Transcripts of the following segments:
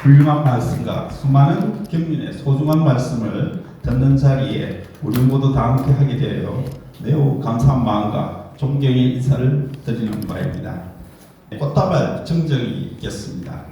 훌륭한 말씀과 수많은 경륜의 소중한 말씀을 듣는 자리에 우리 모두 다 함께 하게 되어 매우 감사한 마음과 존경의 인사를 드리는 바입니다. 꽃다발 정정이 있겠습니다.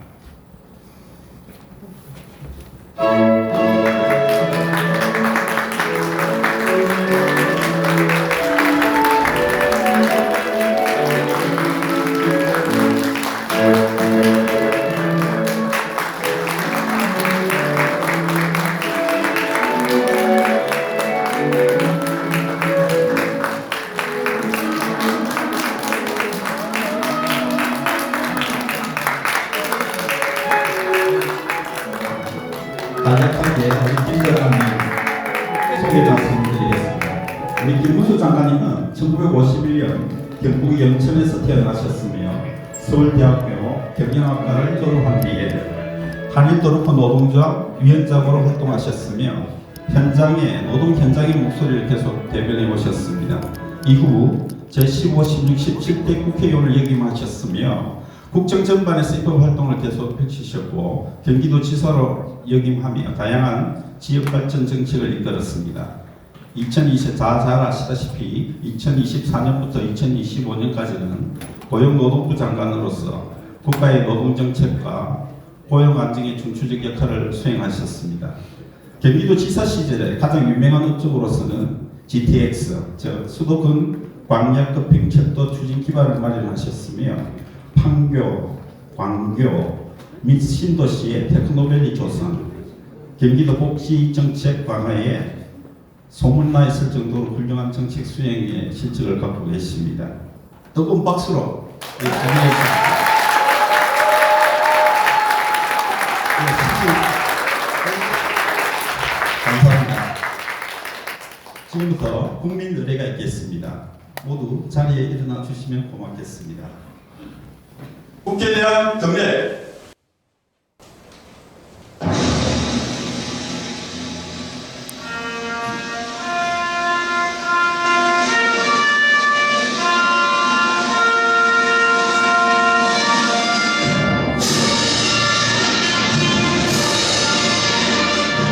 간략하게 우리 김 장관님 소개 말씀드리겠습니다. 우리 김문수 장관님은 1951년 경북 영천에서 태어나셨으며 서울대학교 경영학과를 졸업한 뒤에 한일도로코 노동조합 위원장으로 활동하셨으며 노동 현장의 목소리를 계속 대변해 오셨습니다. 이후 제15, 16, 17대 국회의원을 역임하셨으며 국정 전반에서 입법 활동을 계속 펼치셨고 경기도지사로 역임하며 다양한 지역발전 정책을 이끌었습니다. 잘 아시다시피 2024년부터 2025년까지는 고용노동부 장관으로서 국가의 노동정책과 고용 안정의 중추적 역할을 수행하셨습니다. 경기도지사 시절에 가장 유명한 업적으로서는 GTX, 즉 수도권 광역급행철도 추진 기반을 마련하셨으며 판교, 광교 및 신도시의 테크노밸리 조성, 경기도 복지정책 강화에 소문나 있을 정도로 훌륭한 정책 수행의 실적을 갖고 계십니다. 뜨거운 박수로 감사합니다. 지금부터 국민 의례가 있겠습니다. 모두 자리에 일어나 주시면 고맙겠습니다. 국회에 대한 경례.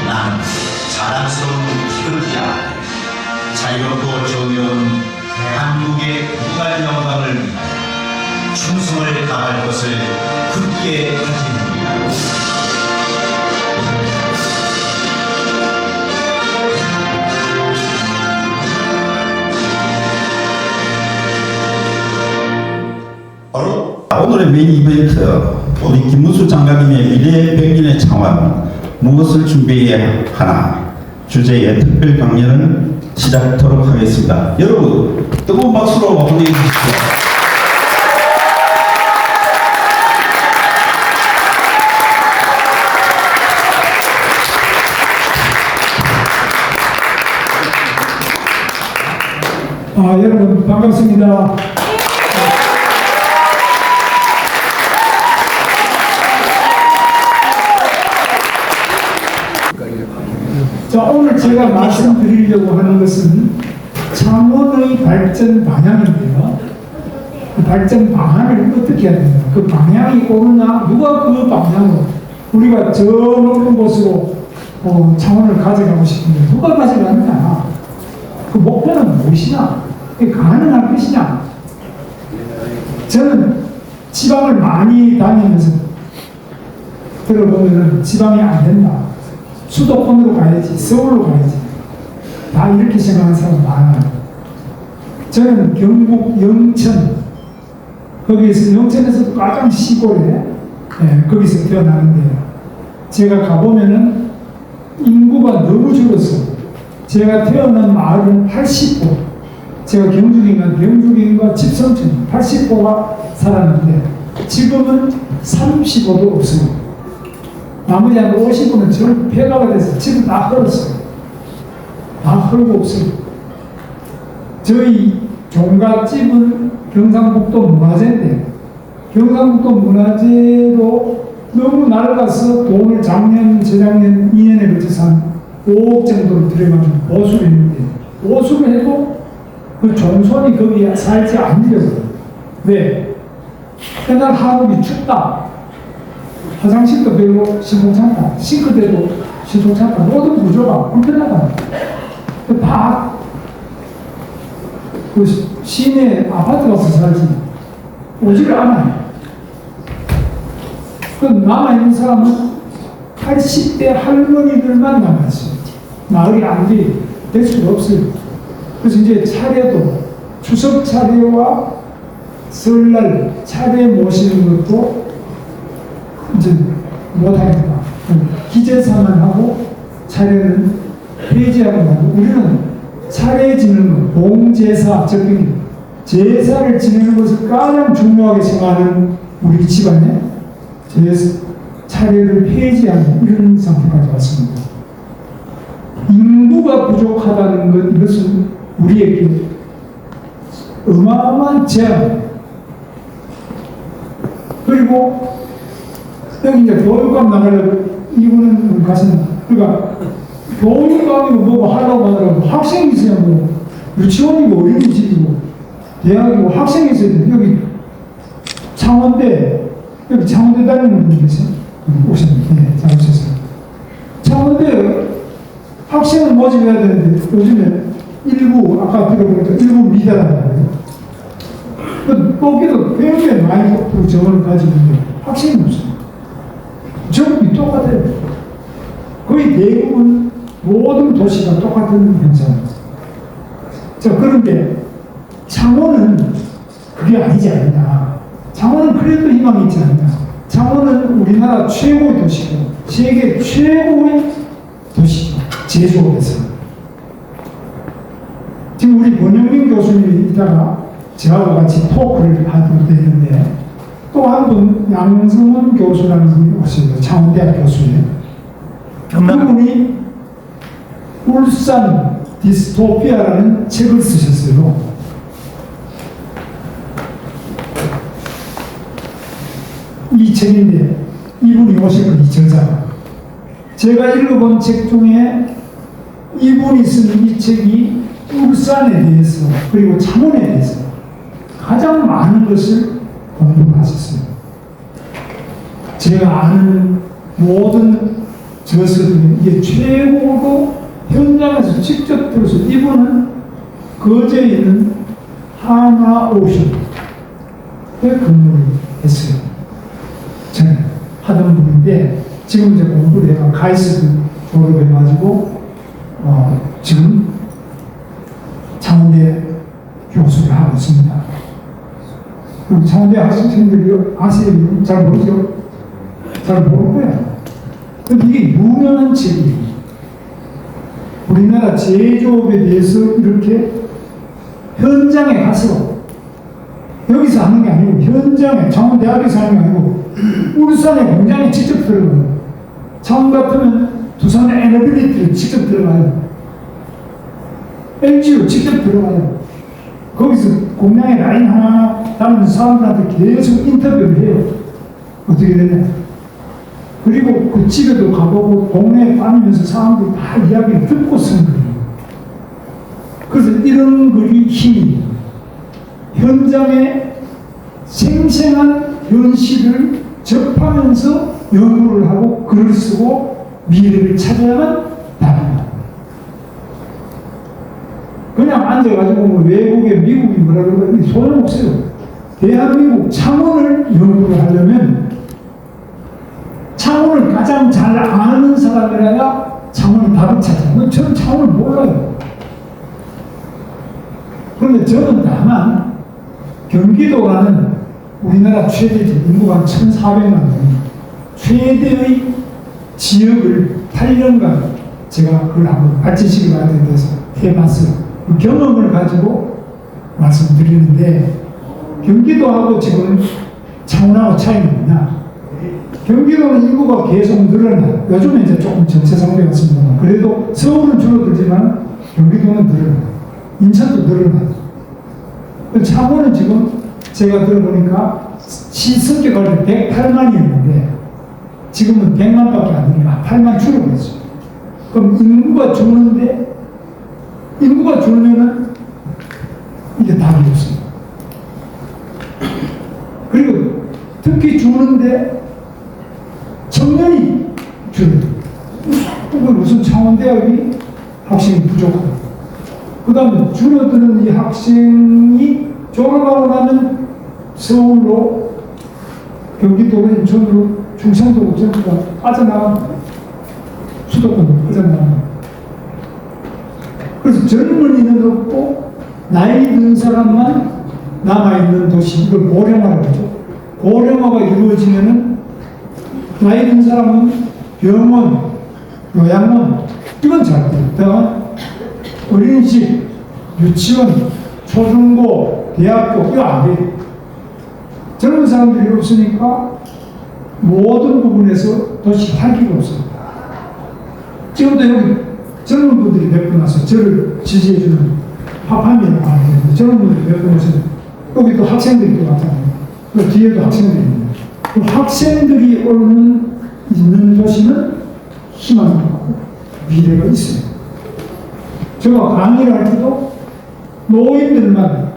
난 자랑스러운 태극기야. 자유롭고 정의로운 대한민국의 국가 영광을 위해 충성을 다할 것을 굳게 다짐합니다. 바로 오늘의 메인 이벤트, 우리 김문수 장관님의 미래 100년의 창원, 무엇을 준비해야 하나 주제의 특별 강연을 시작하도록 하겠습니다. 여러분 뜨거운 박수로 환영해 주십시오. 여러분 반갑습니다. 자, 오늘 제가 말씀드리려고 하는 것은 창원의 발전 방향인데요. 그 발전 방안을 어떻게 해야 되나? 그 방향이 옳으나 누가 그 방향으로 우리가 저 높은 곳으로 창원을 가져가고 싶은데 누가 가져가느냐? 그 목표는 무엇이냐? 그게 가능할 것이냐? 저는 지방을 많이 다니면서 들어보면 지방이 안 된다. 수도권으로 가야지, 서울로 가야지. 다 이렇게 생각하는 사람 많아요. 저는 경북 영천, 거기에서 영천에서도 가장 시골에 거기서 태어나는데요. 제가 가보면은 인구가 너무 줄었어요. 제가 태어난 마을은 80호, 제가 경주인과 집성촌 80호가 살았는데 지금은 35도 없어요. 나머지 한 50호는 전부 폐가가 돼서 지금 다 헐었어요. 다 헐고 없어요. 저희 종갓집은 경상북도 문화재인데 경상북도 문화재로 너무 낡아서 돈을 작년, 재작년 2년에 걸쳐서 한 5억 정도를 들여가지고 보수를 했는데 보수를 해도 그 종손이 거기에 살지 않으려고. 왜? 그날 한국이 춥다. 화장실도 별로 신통찮다, 싱크대도 신통찮다, 모든 구조가 불편하다. 다 그 시내 아파트 가서 살지 오지를 않아요. 그 남아있는 사람은 80대 할머니들만 남았어요. 마을이 안 돼. 될 수가 없어요. 그래서 이제 차례도 추석 차례와 설날 차례 모시는 것도 이제 못합니다. 기제사만 하고 차례는 폐지하고 나고 우리는 차례 지내는 것, 봉제사, 즉 제사를 지내는 것을 가장 중요하게 생각하는 우리 집안에 차례를 폐지하는 이런 상태까지 왔습니다. 인구가 부족하다는 것, 이것은 우리에게 어마어마한 재앙. 그리고 여기 이제 교육감 나가려고 이분은 가시는, 그러니까 교육감이고 뭐고 하려고 하더라도 학생이 있어야 뭐 유치원이고 어린이집이고 대학이고 학생이 있어야 돼. 여기 창원대 다니는 분 계세요? 오셨는데, 네, 잘 오셨어요. 창원대 학생을 모집해야 되는데 요즘에 일부 아까 들어보니까 일부 미달하는 거예요. 거기도 굉장히 많이 정원을 가지고 있는데 학생이 없어요. 전국이 똑같아요. 거의 대부분 모든 도시가 똑같은 현상입니다. 자, 그런데 창원은 그게 아니지 않느냐. 창원은 그래도 희망이 있지 않느냐. 창원은 우리나라 최고의 도시고 세계 최고의 도시죠. 제조업에서. 지금 우리 권영민 교수님이 이따가 저하고 같이 토크를 하도 되는데 또 한 분 양성원 교수라는 분이 오셔요. 창원대학 교수예요. 그분이 울산 디스토피아라는 책을 쓰셨어요. 이 책인데 이분이 오신 이 저자가 제가 읽어본 책 중에 이분이 쓴 이 책이 울산에 대해서 그리고 창원에 대해서 가장 많은 것을 공부하셨어요. 제가 아는 모든 저서들이 이게 최고로 현장에서 직접 들어서 이분은 거제에 있는 하나오션에 근무를 했어요. 저는 하던 분인데 지금 이제 공부를 해가 가이스트 졸업해가지고 지금 창원대 교수를 하고 있습니다. 창원대 학생들이 아세요? 잘 모르죠? 잘 모를 거예요. 근데 이게 유명한 책이에요. 우리나라 제조업에 대해서 이렇게 현장에 가서 여기서 하는 게 아니고 현장에 창원대학에서 하는 게 아니고 울산의 공장에 직접 들어가요. 창원 같으면 두산의 에너빌리티를 직접 들어가요. LG로 직접 들어가요. 거기서 공장에 라인 하나 다니는 사람들한테 계속 인터뷰를 해요. 어떻게 되냐. 그리고 그 집에도 가보고 동네에 다니면서 사람들이 다 이야기를 듣고 쓴 거예요. 그래서 이런 글이 힘이 현장에 생생한 현실을 접하면서 연구를 하고 글을 쓰고 미래를 찾아야만 답니다. 그냥 앉아가지고 뭐 외국에 미국이 뭐라 그러면 소용없어요. 대한민국 창원을 연구를 하려면 창원을 가장 잘 아는 사람이라야 창원의 답을 찾아요. 저는 창원을 몰라요. 그런데 저는 다만 경기도라는 우리나라 최대지 인구가 1,400만 명 최대의 지역을 8년간 제가 그걸 한번 발전시켜 가야 돼서 해봤어요. 그 경험을 가지고 말씀드리는데 경기도하고 지금 창원하고 차이는 뭐냐? 경기도는 인구가 계속 늘어나요. 요즘에 이제 조금 정체 상태가 왔습니다. 그래도 서울은 줄어들지만 경기도는 늘어나요. 인천도 늘어나요. 창원은 지금 제가 들어보니까 시승객 때 108만이었는데 지금은 100만밖에 안 되니까 8만 줄어들었어요. 그럼 인구가 줄면은 이게 답이 없습니다. 그리고 특히 주는데 좋고, 그 다음에 줄어드는 이 학생이 졸업하고 나면 서울로, 경기도로, 인천으로, 충청도로 전부 다 빠져나갑니다. 수도권으로 빠져나갑니다. 그래서 젊은이는 없고 나이 든 사람만 남아있는 도시, 이걸 고령화라고 하죠. 고령화가 이루어지면은 나이 든 사람은 병원, 요양원, 이건 잘 돼요. 다만 어린이집, 유치원, 초중고, 대학교, 이거 안 돼요. 젊은 사람들이 없으니까 모든 부분에서 도시 활기가 없습니다. 지금도 여기 젊은 분들이 몇 분 와서 저를 지지해주는 파판이라고 하는데, 젊은 분들이 몇 분 와서 여기 또 학생들이 또 왔잖아요. 그 뒤에도 학생들이 있는데, 그 학생들이 있는 도시는 희망이 있고 미래가 있어요. 제가 강의를 할 때도 노인들만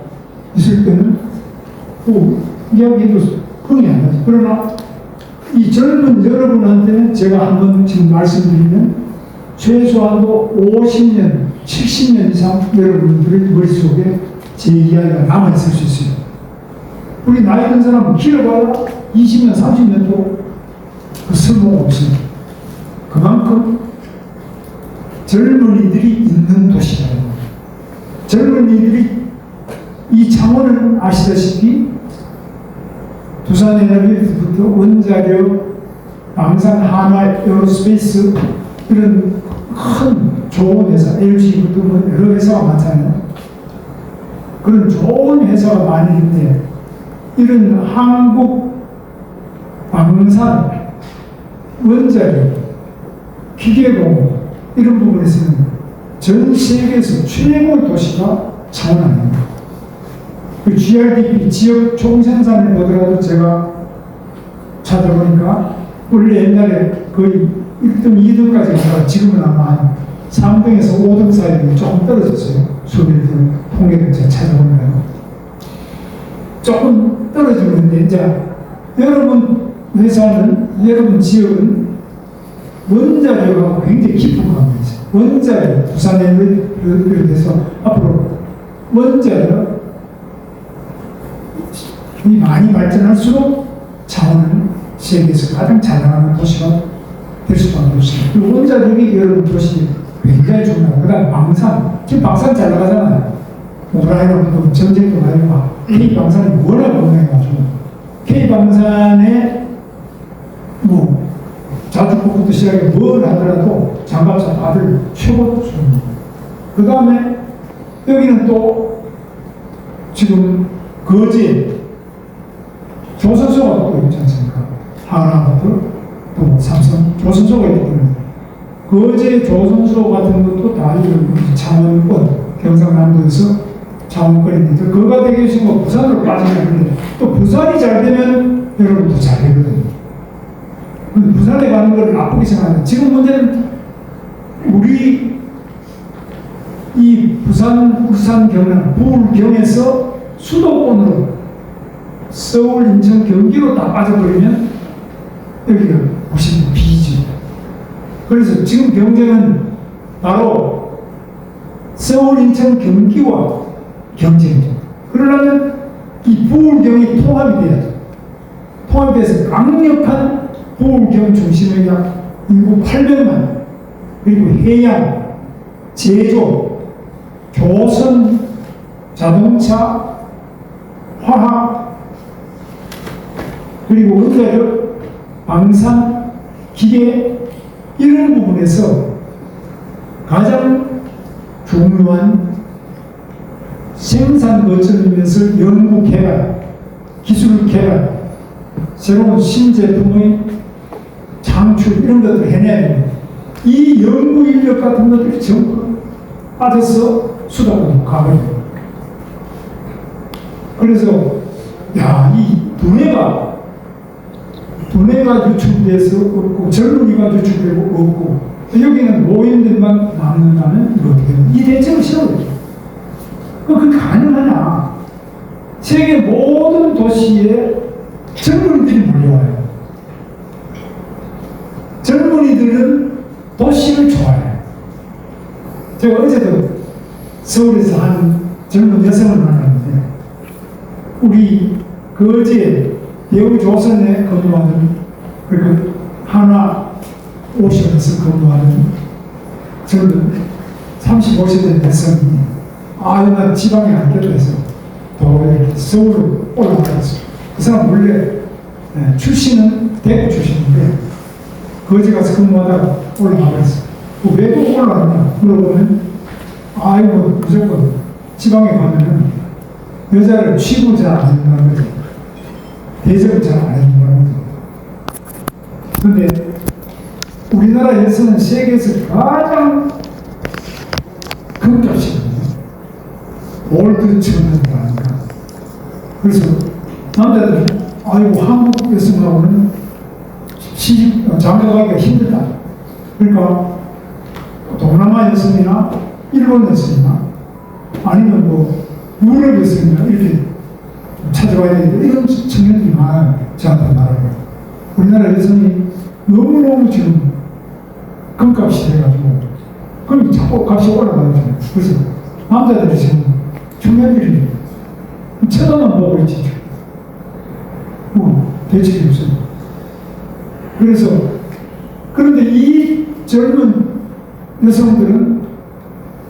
있을 때는 또 이야기해도 흥이 안 나죠. 그러나 이 젊은 여러분한테는 제가 한번 지금 말씀드리면 최소한도 50년, 70년 이상 여러분들의 머릿속에 제 이야기가 남아있을 수 있어요. 우리 나이 든 사람은 길어봐야 20년, 30년도 그 쓸모가 없습니다. 그만큼 젊은이들이 있는 도시다. 젊은이들이 이 창원을 아시다시피 두산 에너지부터 원자력, 방산, 한화, 에어로스페이스 이런 큰 좋은 회사, LG부터 뭐 여러 회사가 많잖아요. 그런 좋은 회사가 많이 있는데 이런 한국 방산, 원자력, 기계공업 이런 부분에서는 전 세계에서 최고의 도시가 창원 아닙니다. 그 GRDP 지역 총생산을 보더라도 제가 찾아보니까 원래 옛날에 거의 1등, 2등까지 가다가 지금은 아마 한 3등에서 5등 사이에 조금 떨어졌어요. 수비를 통계를 제가 찾아보면 조금 떨어지고 있는데, 이제 여러분 회사는, 여러분 지역은 원자력하고 굉장히 깊은 관계가 있어요. 원자력, 부산에 비롯해서 앞으로 원자력이 많이 발전할수록 창원은 세계에서 가장 잘 나가는 도시가 될 수밖에 없습니다. 그리고 원자력이 여러분 도시 굉장히 중요하고, 그 다음 방산, 지금 방산 잘 나가잖아요. 우라이나도 전쟁도 많이 가. K방산이 워낙 유명해가지고 K방산에 뭐 자주포부터 시작해 뭘 하더라도 장갑차 다들 최고 수준입니다. 그 다음에 여기는 또 지금 거제 조선소가 또 있지 않습니까? 하나부터 또 삼성 조선소가 있기 때문에 거제 조선소 같은 것도 다 창원권 경상남도에서 창원권입니다. 그가 되게 지금 부산으로 빠지는데 또 부산이 잘 되면 여러분도 잘 되거든요. 부산에 가는 걸 나쁘게 생각하는, 지금 문제는 우리 이 부산, 울산, 경남, 부울경에서 수도권으로 서울, 인천, 경기로 다 빠져버리면 여기가 훨씬 비죠. 그래서 지금 경쟁은 바로 서울, 인천, 경기와 경쟁이죠. 그러려면 이 부울경이 통합이 돼야죠. 통합이 돼서 강력한 부울경 중심의 약 인구 800만, 그리고 해양, 제조, 교선, 자동차, 화학, 그리고 원자력, 방산, 기계 이런 부분에서 가장 중요한 생산 거점이면서 연구 개발, 기술 개발, 새로운 신제품의 창출 이런 것들을 해내야 됩니다. 이 연구 인력 같은 것들이 전부 빠져서 수도권으로 가버려요. 그래서 이 두뇌가 유출돼서 없고 젊은이가 유출되고 없고 여기는 노인들만 남는다면 이거 어떻게 해요? 이 대책을 세워야죠. 그게 가능하냐? 세계 모든 도시에 젊은이들이 몰려와요. 젊은이들은 도시를 좋아해요. 제가 어제도 서울에서 한 젊은 여성을 만났는데 우리 거제 대우조선에 근무하는 그리고 하나 오션에서 근무하는 젊은 35세 된 여성이 나 지방에 안 됐다해서 또 서울로 올라가서 그 사람 원래 출신은 대구 출신인데 거기 가서 근무하다가 올라가서 왜 올라가냐 물어보면 이거 무조건 지방에 가면은 여자를 취급을 잘 안 해준다는 거죠. 대접을 잘 안 해준다는 거죠. 근데 우리나라에서는 세계에서 가장 금값이거든요. 올드 천원이라니까. 그래서 남자들이 한국 여성하고는 장가가기가 힘들다. 그러니까 동남아 여성이나 일본 여성이나 아니면 뭐 유럽 여성이나 이렇게 찾아와야 되는데 이런 청년들이 많아요. 저한테 말하고 우리나라 여성이 너무너무 지금 금값이 돼가지고 그럼 자꾸 값이 올라가요. 그래서 남자들이 지금 청년들이 쳐다만 보고 있지 대책이 없어요. 그래서 그런데 이 젊은 여성들은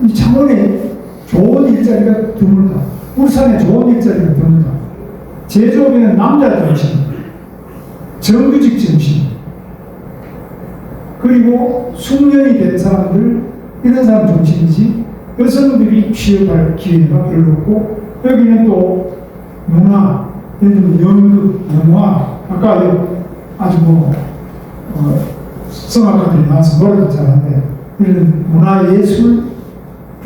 이 창원에 좋은 일자리가 드물다. 울산에 좋은 일자리가 드물다. 제조업에는 남자 정신, 정규직 정신, 그리고 숙련이 된 사람들 이런 사람 정신이지 여성들이 취업할 기회가 별로 없고 여기는 또 문화, 예를 들면 연극, 영화 아까 아주 성악가들이 나와서 노래도 잘하는데 이런 문화예술,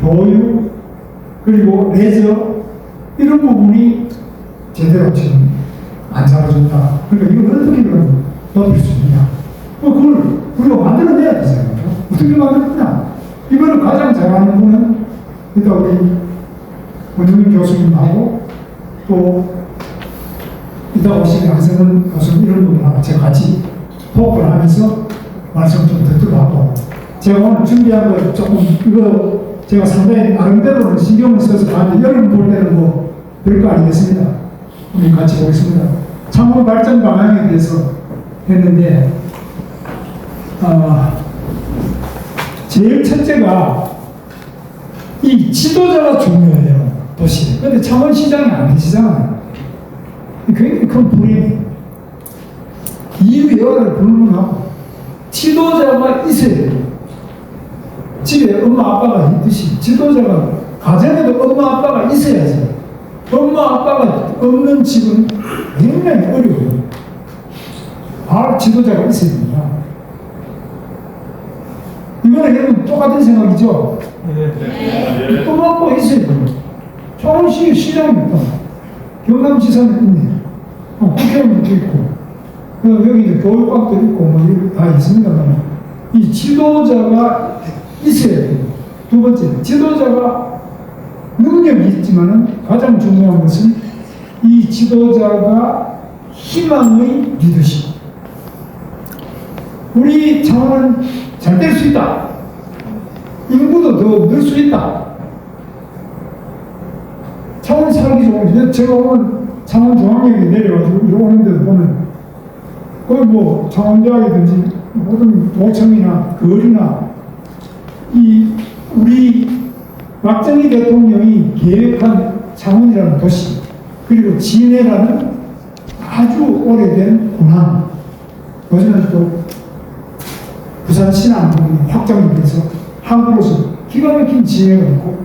교육, 그리고 레저 이런 부분이 제대로 지금 안 잡아준다. 그러니까 이걸 어떻게 그럼 높일 수 있느냐? 그걸 우리가 만들어내야 되잖아요. 어떻게 만들었냐? 이거를 가장 잘하는 분은 일단 우리 원영민 교수님하고 또 이따 오신 양성은 교수님 이런 분들하고 제가 같이 토크를 하면서 말씀 좀 듣기도 하고 제가 오늘 준비한 거 조금 이거 제가 상당히 나름대로는 신경을 써서 봤는데 여러분 볼 때는 뭐 별거 아니겠습니다. 우리 같이 보겠습니다. 창원 발전 방향에 대해서 했는데 제일 첫째가 이 지도자가 중요해요. 도시에. 그런데 창원시장이 안 계시잖아요. 굉장히 큰 불행이에요. 이 외화를 불문하고 지도자가 있어야 돼요. 집에 엄마 아빠가 있듯이 지도자가 가정에도 엄마 아빠가 있어야지. 엄마 아빠가 없는 집은 굉장히 어려워요. 지도자가 있어야 됩니다. 이거는 여러분 똑같은 생각이죠? 네. 엄마 아빠가 있어야 돼요. 창원시 시장입니다. 경남지사는 있네. 국회의원도 있고 여기 이제 교육학도 있고 뭐 다 있습니다만 이 지도자가 있어야 돼요. 두 번째, 지도자가 능력이 있지만은 가장 중요한 것은 이 지도자가 희망의 리더십. 우리 창원은 잘 될 수 있다. 인구도 더 늘 수 있다. 창원 살기 좋은 제가 오늘 창원 중앙역에 내려가지고 오는 데 보면 거기 뭐 창원대학이든지 모든 도청이나 거리나 이 우리 박정희 대통령이 계획한 창원이라는 도시 그리고 진해라는 아주 오래된 군함 요즘은 또 부산 신안 부분이 확장이 돼서 한국으로서 기가 막힌 지혜가 있고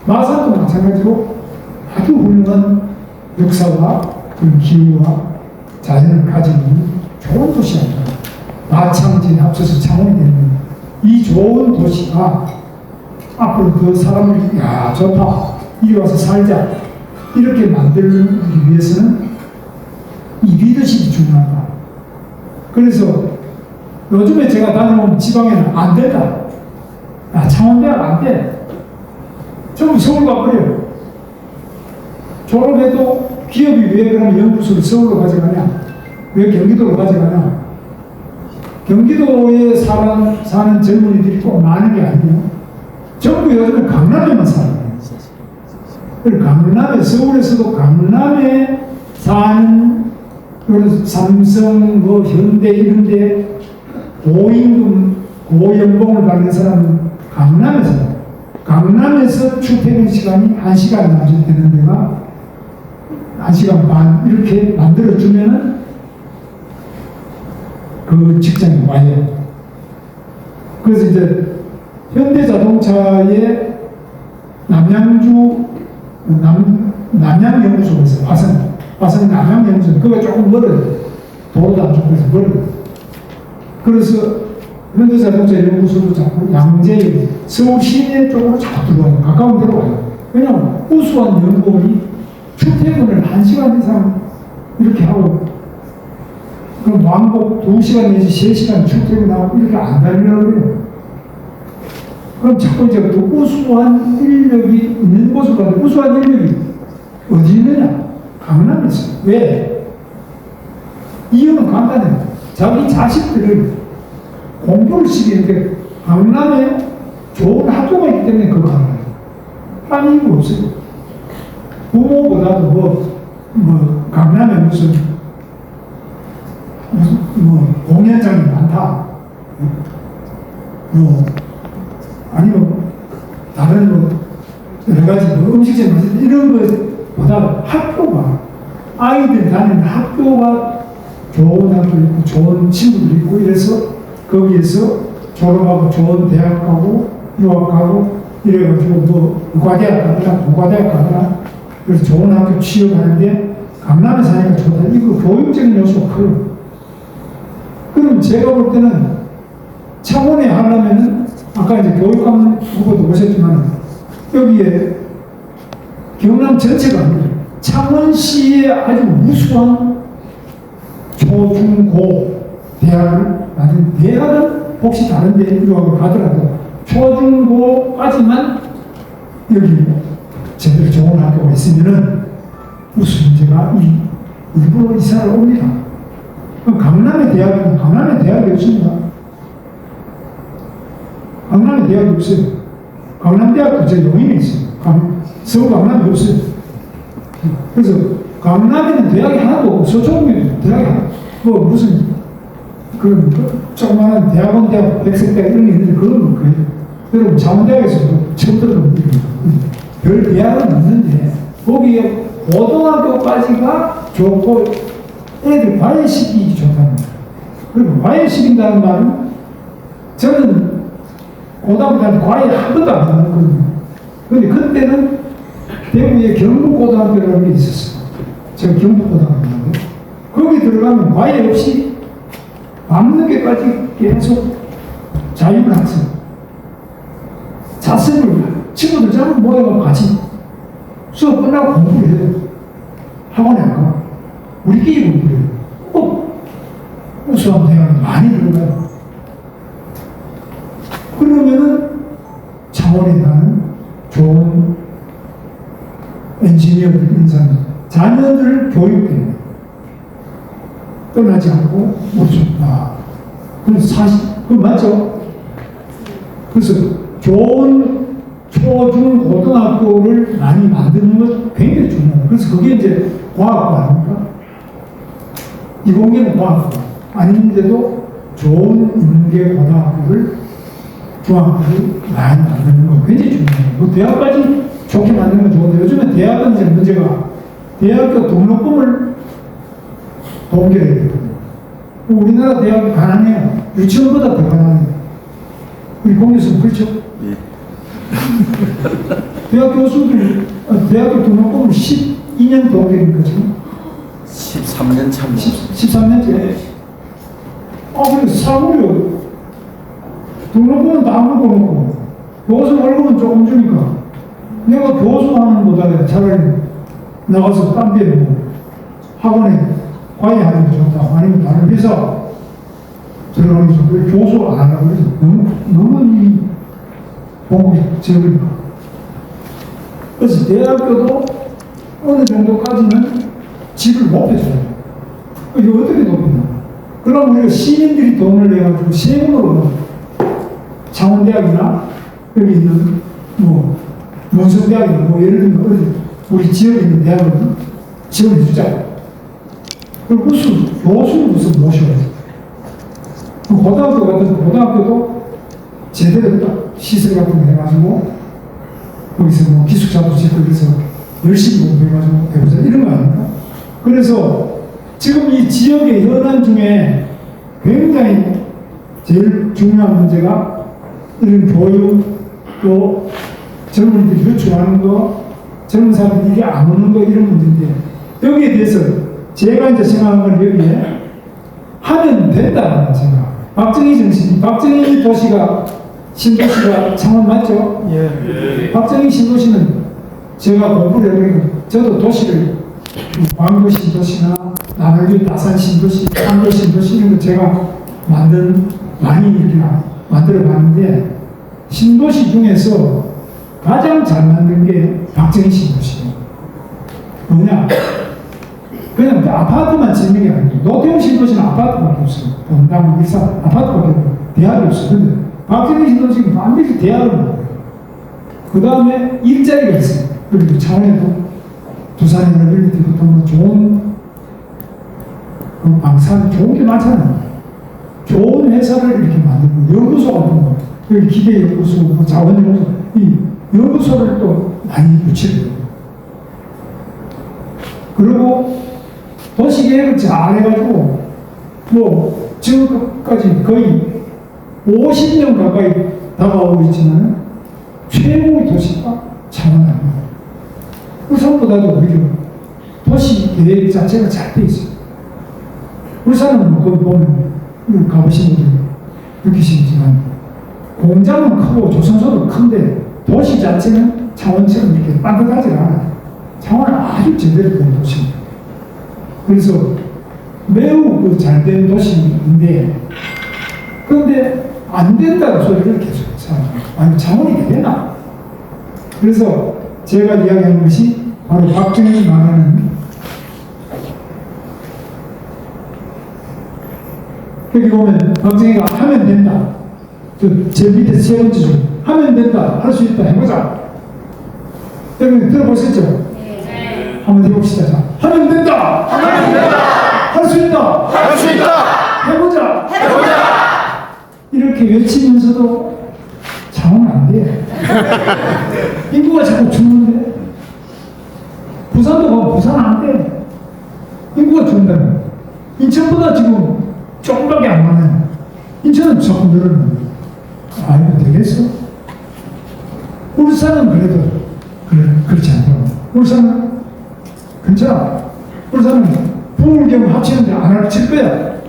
마산도 마찬가지로 아주 훌륭한 역사와 기후와 자연을 가지고 있는 좋은 도시입니다. 마창진 앞서서 창원이 되는 이 좋은 도시가 앞으로 그 사람을 좋다 이리 와서 살자 이렇게 만들기 위해서는 이 리더십이 중요하다. 그래서 요즘에 제가 다녀온 지방에는 안 된다. 창원대학 안 돼. 전부 서울 가버려요. 졸업해도 기업이 왜 그럼 연구소를 서울로 가져가냐? 왜 경기도로 가져가냐? 경기도에 사는 젊은이들이 꼭 많은 게 아니에요. 전부 요즘에 강남에만 살아요. 그리고 강남에, 서울에서도 강남에 사는 그런 삼성, 뭐 현대 이런데 고임금, 고연봉을 받는 사람은 강남에서, 강남에서 출퇴근 시간이 1시간 남짓 되는 데가 1시간 반 이렇게 만들어주면은 그 직장에 와요. 그래서 이제 현대자동차의 남양주 남양연구소가 있어요. 화성 남양연구소. 그거 조금 멀어요. 도로도 안 좋고 해서 멀어요. 그래서 현대자동차 연구소도 자꾸 양재, 서울 시내 쪽으로 자꾸 들어와요. 가까운 데로 와요. 왜냐하면 우수한 연구원이 출퇴근을 1시간 이상 이렇게 하고, 그럼 왕복 2시간 내지 3시간 출퇴근하고 이렇게 안 다니려고 그래요. 그럼 자꾸 이제 또 우수한 인력이 있는 곳을 가도 우수한 인력이 어디 있느냐? 강남에서. 왜? 이유는 간단해요. 자기 자식들을 공부를 시키는데 강남에 좋은 학교가 있기 때문에 그거 가는 거예요. 딴 이유가 없어요. 부모보다도 강남에 무슨 공연장이 많다. 아니면 다른 여러 가지 음식점 이런 것보다 학교가, 아이들 다니는 학교가 좋은 학교 있고 좋은 친구들 있고 이래서 거기에서 졸업하고 좋은 대학 가고 유학 가고 이래가지고 의과대학 가거나 부과대학 가거나 그래서 좋은 학교 취업하는데 강남에 사니까 좋다. 이거 교육적인 요소가 커요. 그럼 제가 볼 때는 창원에 하려면은 아까 이제 교육감 후보도 오셨지만 여기에 경남 전체가 아니에요. 창원시에 아주 우수한 초, 중, 고 대학을 나는 대학은 혹시 다른 데 유학을 가더라도 초, 중, 고까지만 여기 제대로 좋은 학교가 있으면은 우수 문제가 일부러 이사를 옵니다. 강남의 대학은 강남에 대학이 없습니다. 강남에 대학이 없어요. 강남대학도 제 용인에 있어요. 서울 강남이 없어요. 그래서 강남에는 대학이 하나도 없고 서초구에도 대학이 무슨 그런 조그마한 대학원, 대학, 백석대학 이런 게 있는데 그건 거예요. 여러분 장원대학에서도 처음 들어본 별 대학은 없는데 거기에 고등학교까지가 좋고 애들 과외시키기 좋답니다. 그리고 과외시킨다는 말은 저는 고등학교 때 과외 한 번도 안 받았거든요. 근데 그때는 대구에 경북고등학교라는 게 있었어요. 제가 경북고등학교인데 거기 들어가면 과외 없이 밤늦게까지 계속 자율학습 자습을 친구들 잘 모여서 같이 수업 끝나고 공부를 해요. 학원에 안 가. 우리끼리 공부를 해요. 꼭 우수한 대학에 많이 들어가요. 그러면은 창원에 가는 좋은 엔지니어들, 인사는 자녀들 교육 때문에 떠나지 않고 우수다. 그래서 그 맞죠? 그래서 좋은 초, 중, 고등학교를 많이 만드는 것 굉장히 중요해요. 그래서 그게 이제 과학과 아닙니까? 이공계는 과학과 아닌데도 좋은 인문계 고등학교를 중학교를 많이 만드는 거 굉장히 중요해요. 대학까지 좋게 만드는 건 좋은데 요즘에 대학은 이제 문제가 대학교 등록금을 동결해야 되거든요. 우리나라 대학이 가난해요. 유치원보다 더 가난해요. 우리 공유선 그렇죠? 예. 대학 교수들, 대학교 등록금을 12년 동결인 거죠. 13년 참. 13년째. 그래서 사무료 등록금은 다 물어보고 교수 월급은 조금 주니까 내가 교수 하는 것보다 차라리 나가서 딴 데 학원에 과외하는 게 좋다. 아니면 다른 회사 들어가는 게 좋다. 교수 안 하라고 해서 너무 공급이 적으니까. 그래서 대학교도 어느 정도까지는 집을 높여줘요. 이거 어떻게 높이냐. 그럼 우리가 시민들이 돈을 내가지고 세금으로 창원대학이나 여기 있는 문성대학이나 예를 들면 우리 지역에 있는 대학을 지원해 주자. 그리고 교수를 무슨 모셔야 돼. 고등학교 같은 고등학교도 제대로 딱 시설 같은 거 해가지고 거기서 뭐 기숙사도 짓고 그래서 열심히 공부해가지고 해보자 이런 거 아닙니까? 그래서 지금 이 지역의 현안 중에 굉장히 제일 중요한 문제가 이런 교육 또 젊은이들이 유출하는 거 젊은 사람들이 이게 안 오는 거 이런 문제인데 여기에 대해서 제가 이제 생각한 건 여기에 하면 된다는 생각. 박정희 정신, 박정희 도시가 신도시가 창원 맞죠? 예. 박정희 신도시는 제가 공부를 해보니까 저도 도시를 광교 신도시나 남해주 다산 신도시, 광교 신도시 이런 거 제가 많이 이렇게 만들어 봤는데 신도시 중에서 가장 잘 만든 게 박정희 신도시예요. 뭐냐? 그냥 아파트만 짓는 게 아니고 노태우 신도시는 아파트밖에 없어요. 본당, 일산 아파트밖에 없어요. 대학이 없어요. 근데 박정희 신도시는 완전히 대학을 만들어요. 그 다음에 일자리가 있어요. 그리고 창원에도 부산이나 이런 데도 뭐 좋은 방산 좋은 게 많잖아요. 좋은 회사를 이렇게 만들고 연구소 같은 거 여기 기계 연구소, 뭐 자원 연구소 이 연구소를 또 많이 붙이고요. 그리고 도시계획을 잘 해가지고 뭐 지금까지 거의 50년 가까이 다가오고 있지만 최고의 도시가 창원 아닙니다. 울산보다도 오히려 도시 계획 자체가 잘 돼 있어요. 울산은 뭐 거기 보면 가보신 분들 느끼시겠지만 공장은 크고 조선소도 큰데 도시 자체는 창원처럼 이렇게 반듯하지 않아요. 창원은 아주 제대로 된 도시입니다. 그래서 매우 잘된 도시인데 그런데 안 된다는 소리를 계속 해요. 아니 창원이 되나? 그래서 제가 이야기하는 것이 바로 박정희 말하는 여기 보면 박정희가 하면 된다. 제 밑에 세 번째 중 하면 된다. 할 수 있다. 해보자. 여러분 들어보셨죠? 네. 한번 해봅시다. 자, 하면 된다. 하면 된다. 할 수 있다. 할 수 있다. 해보자. 해보자. 이렇게 외치면서도 장은 안 돼. 인구가 자꾸 죽는데 부산도 뭐 부산 안 돼. 인구가 죽는다면 인천보다 지금 조금밖에 안 많아요. 인천은 조금 늘었는데 아 이거 되겠어? 울산은 그래도 그렇지 않다고. 울산은 괜찮아. 울산은 부울경 합치는데 안 합칠 거야.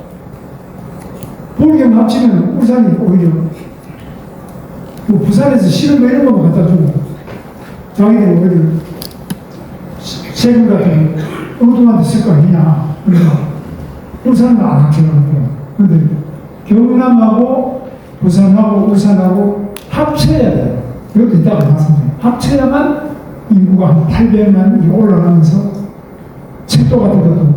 부울경 합치면 울산이 오히려 부산에서 싫은 거 이런 거만 갖다 주고 자기들 오히려 세금 같은 거 엉뚱한 데 쓸 거 아니냐. 그래서 울산은 안 합쳐놓고 근데 경남하고 부산하고 울산하고 합쳐야 돼요. 이것도 이따가 말씀드려요. 합쳐야만 인구가 한 800만 올라가면서 책도 같은 것도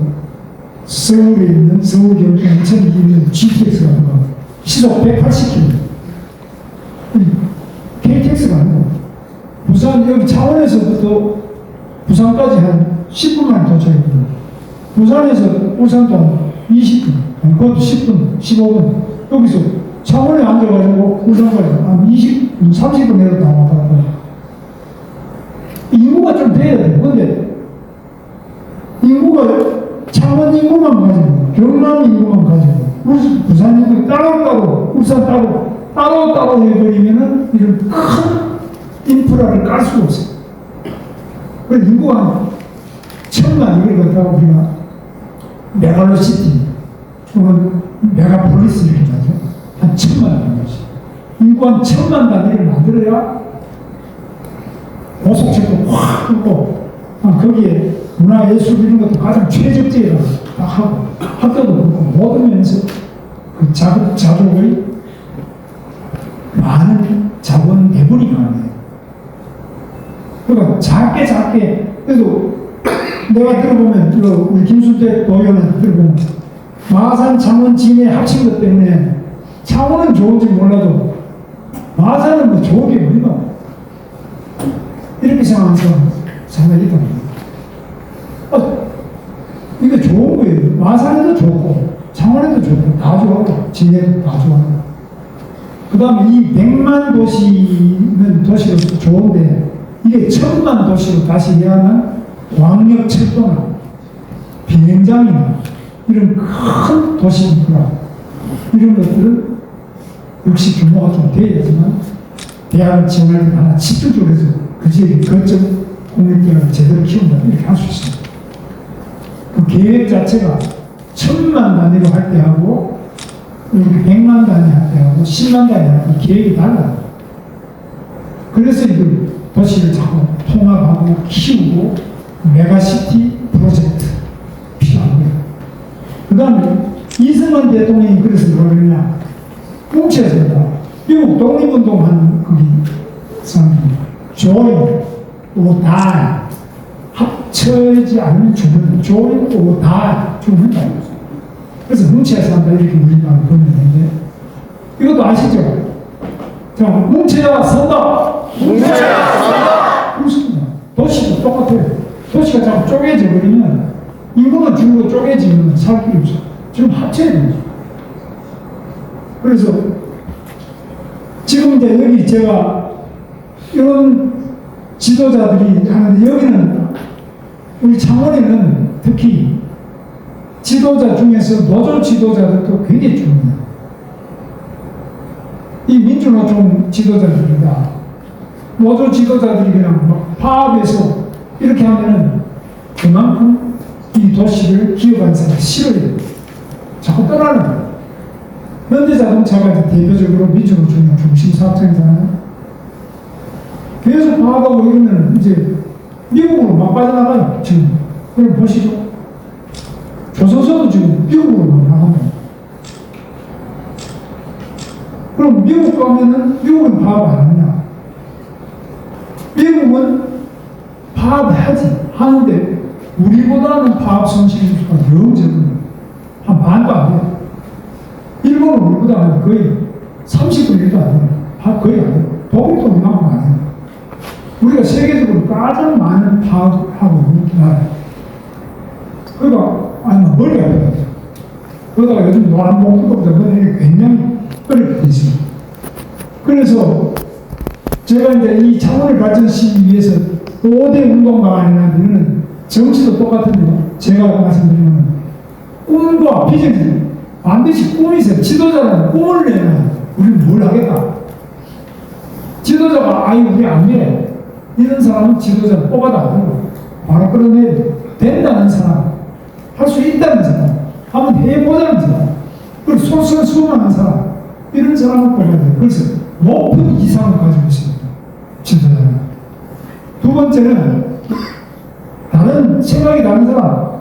서울에 있는 서울 경기 인천에 있는 GTX 같은 거 시속 180km KTX가 아니고 부산 여기 창원에서부터 부산까지 한 10분만 도착했거든요. 부산에서 울산도 20분, 그것도 10분, 15분 여기서 창원에 앉아가지고 울산까지 한 20분, 30분 내렸다 왔다 갔다 인구가 좀 돼야 돼요. 근데 인구가 창원 인구만 가지고 경남 인구만 가지고 부산 인구 따로 울산 따로 해버리면은 이런 큰 인프라를 깔 수가 없어요. 그래서 인구가 한 1000만 이걸 갖다가 우리가 메갈로시티 또는 메가폴리스 이렇게 하죠. 한 1000만 단위씩 인구 한 1000만 단위를 만들어야 고속철도 확 끊고 거기에 문화예술 이런 것도 가장 최적지라고 딱 하고 학교도 그렇고 모든 면에서 그 자족의 많은 자원 배분이 가능해요. 그러니까 작게 그래도 내가 들어보면 우리 김순태 도의원한테 들어보면 마산, 창원, 진해 합친 것 때문에 창원은 좋은지 몰라도 마산은 뭐 좋은 게 뭐가 이렇게 생각하면서 상당히 있다. 이게 좋은 거예요. 마산에도 좋고, 창원에도 좋고, 다 좋아요. 진해도 다 좋아요. 그 다음에 이 100만 도시는 도시로서 좋은데, 이게 1000만 도시로 다시 해야만 광역 철도나 비행장이나 이런 큰 도시 인프라, 이런 것들은 역시 규모가 좀 돼야지만 대학을 지원할 때 하나 집중적으로 해서 그 지역의 거점 공익대학을 제대로 키운다, 이렇게 할 수 있습니다. 그 계획 자체가 1000만 단위로 할 때하고 이렇게 100만 단위 할 때하고 10만 단위 할 때 계획이 달라요. 그래서 이 도시를 자꾸 통합하고 키우고 메가시티 프로젝트 필요한 거예요. 그 다음에 이승만 대통령이 그래서 뭐라 그러냐, 뭉쳐서 한다. 미국 독립운동한 거기 사람들이 join or die, 합쳐지 않으면 죽는다. join or die, 죽는다. 그래서 뭉쳐서 한다, 이렇게 우리말로 번역했는데, 이것도 아시죠? 자, 뭉쳐야 선다. 뭉쳐야 선다. 그렇습니다. 도시도 똑같아요. 도시가 자꾸 쪼개져 버리면 인구는 줄고 쪼개지면 살 길이 없어. 지금 합쳐야 됩니다. 그래서 지금 이제 여기 제가 이런 지도자들이 하는데, 여기는 우리 창원에는 특히 지도자 중에서 노조 지도자들도 굉장히 중요해요. 이 민주노총 지도자들이다. 노조 지도자들이 그냥 막 파업해서 이렇게 하면은 그만큼 이 도시를 기업하는 사람이 싫어요. 자꾸 떠나는 거예요. 현대자동차가 이제 대표적으로 민주노총의 중심 사업장이잖아요. 계속 파업하고 이러면 이제 미국으로 막 빠져나가요. 지금 그럼 보시죠. 조선소도 지금 미국으로 막 나갑니다. 그럼 미국 가면은 미국은 파업 안 하냐? 미국은 파업하지 하는데 우리보다는 파업 손실수가 너무 적은, 한 반도 안 돼요. 일본은 우리보다 거의 30분의 1도 안 돼요. 거의 안 돼요. 독일도 우리만큼 안 해요. 우리가 세계적으로 가장 많은 파업하고 있는 나라예요. 그러니까 아니 머리가 아프다. 그러다가 요즘 노란 먹는 것보다 머리가 굉장히 어렵게 돼 있습니다. 그래서 제가 이제 이 창원을 발전시키기 위해서 5대 운동 방안이라는 이거는 정치도 똑같은데요. 제가 말씀드리면 꿈과 비전이 반드시 꿈이 있어요. 지도자는 꿈을 내면 우리는 뭘 하겠다. 지도자가 아유 우리 안 돼. 이런 사람은 지도자를 뽑아도 안 되고 바로 끌어내야 돼. 된다는 사람, 할 수 있다는 사람, 한번 해보자는 사람, 그리고 솔선수범하는 사람, 이런 사람을 뽑아야 돼요. 그래서 높은 이상을 가지고 있습니다. 지도자는. 두 번째는 다른 생각이 다른 사람,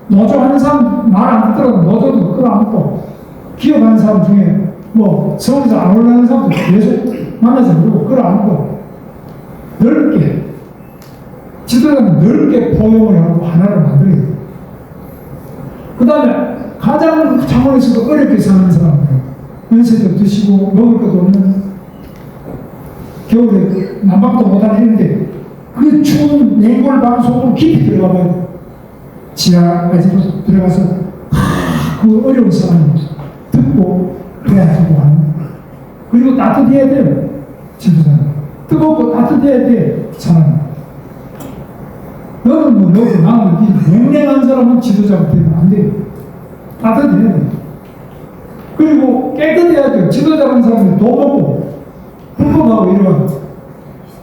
노조 하는 사람 말 안 듣더라도 노조도 끌어안고, 기업하는 사람 중에 뭐 서울에서 안 올라가는 사람도 계속 만나서 그러고 끌어안고 넓게, 지도자는 넓게 포용을 하고 하나를 만들어야 돼요. 그 다음에 가장 창원에서도 어렵게 사는 사람들, 연세도 드시고 먹을 것도 없는, 겨울에 난방도 못하는데 그 추운 냉골 방송으로 깊이 들어가면 지하까지도 들어가서 그 어려운 사람을 듣고 대하고 하는. 그리고 따뜻해야 돼요. 지도자는 뜨겁고 따뜻해야 돼. 사람. 너는 뭐 너고 나는 이 냉랭한 사람은 지도자가 되면 안 돼요. 따뜻해야 돼요. 그리고 깨끗해야 돼요. 지도자라는 사람이 돈 먹고 불법하고 이러면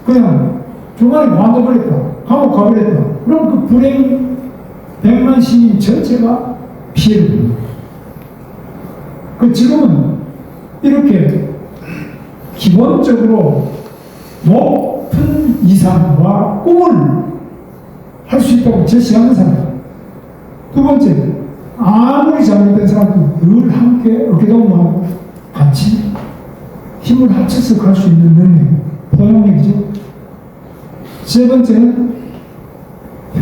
그냥 주말에 관둬버렸다, 감옥 가버렸다. 그럼 그 불행 100만 시민 전체가 피해를 봅니다. 그 지금은 이렇게 기본적으로 높은 이상과 꿈을 할 수 있다고 제시하는 사람. 두 번째, 아무리 잘못된 사람도 늘 함께 어깨동무하고 같이 힘을 합쳐서 갈 수 있는 능력, 포용력이죠. 세 번째는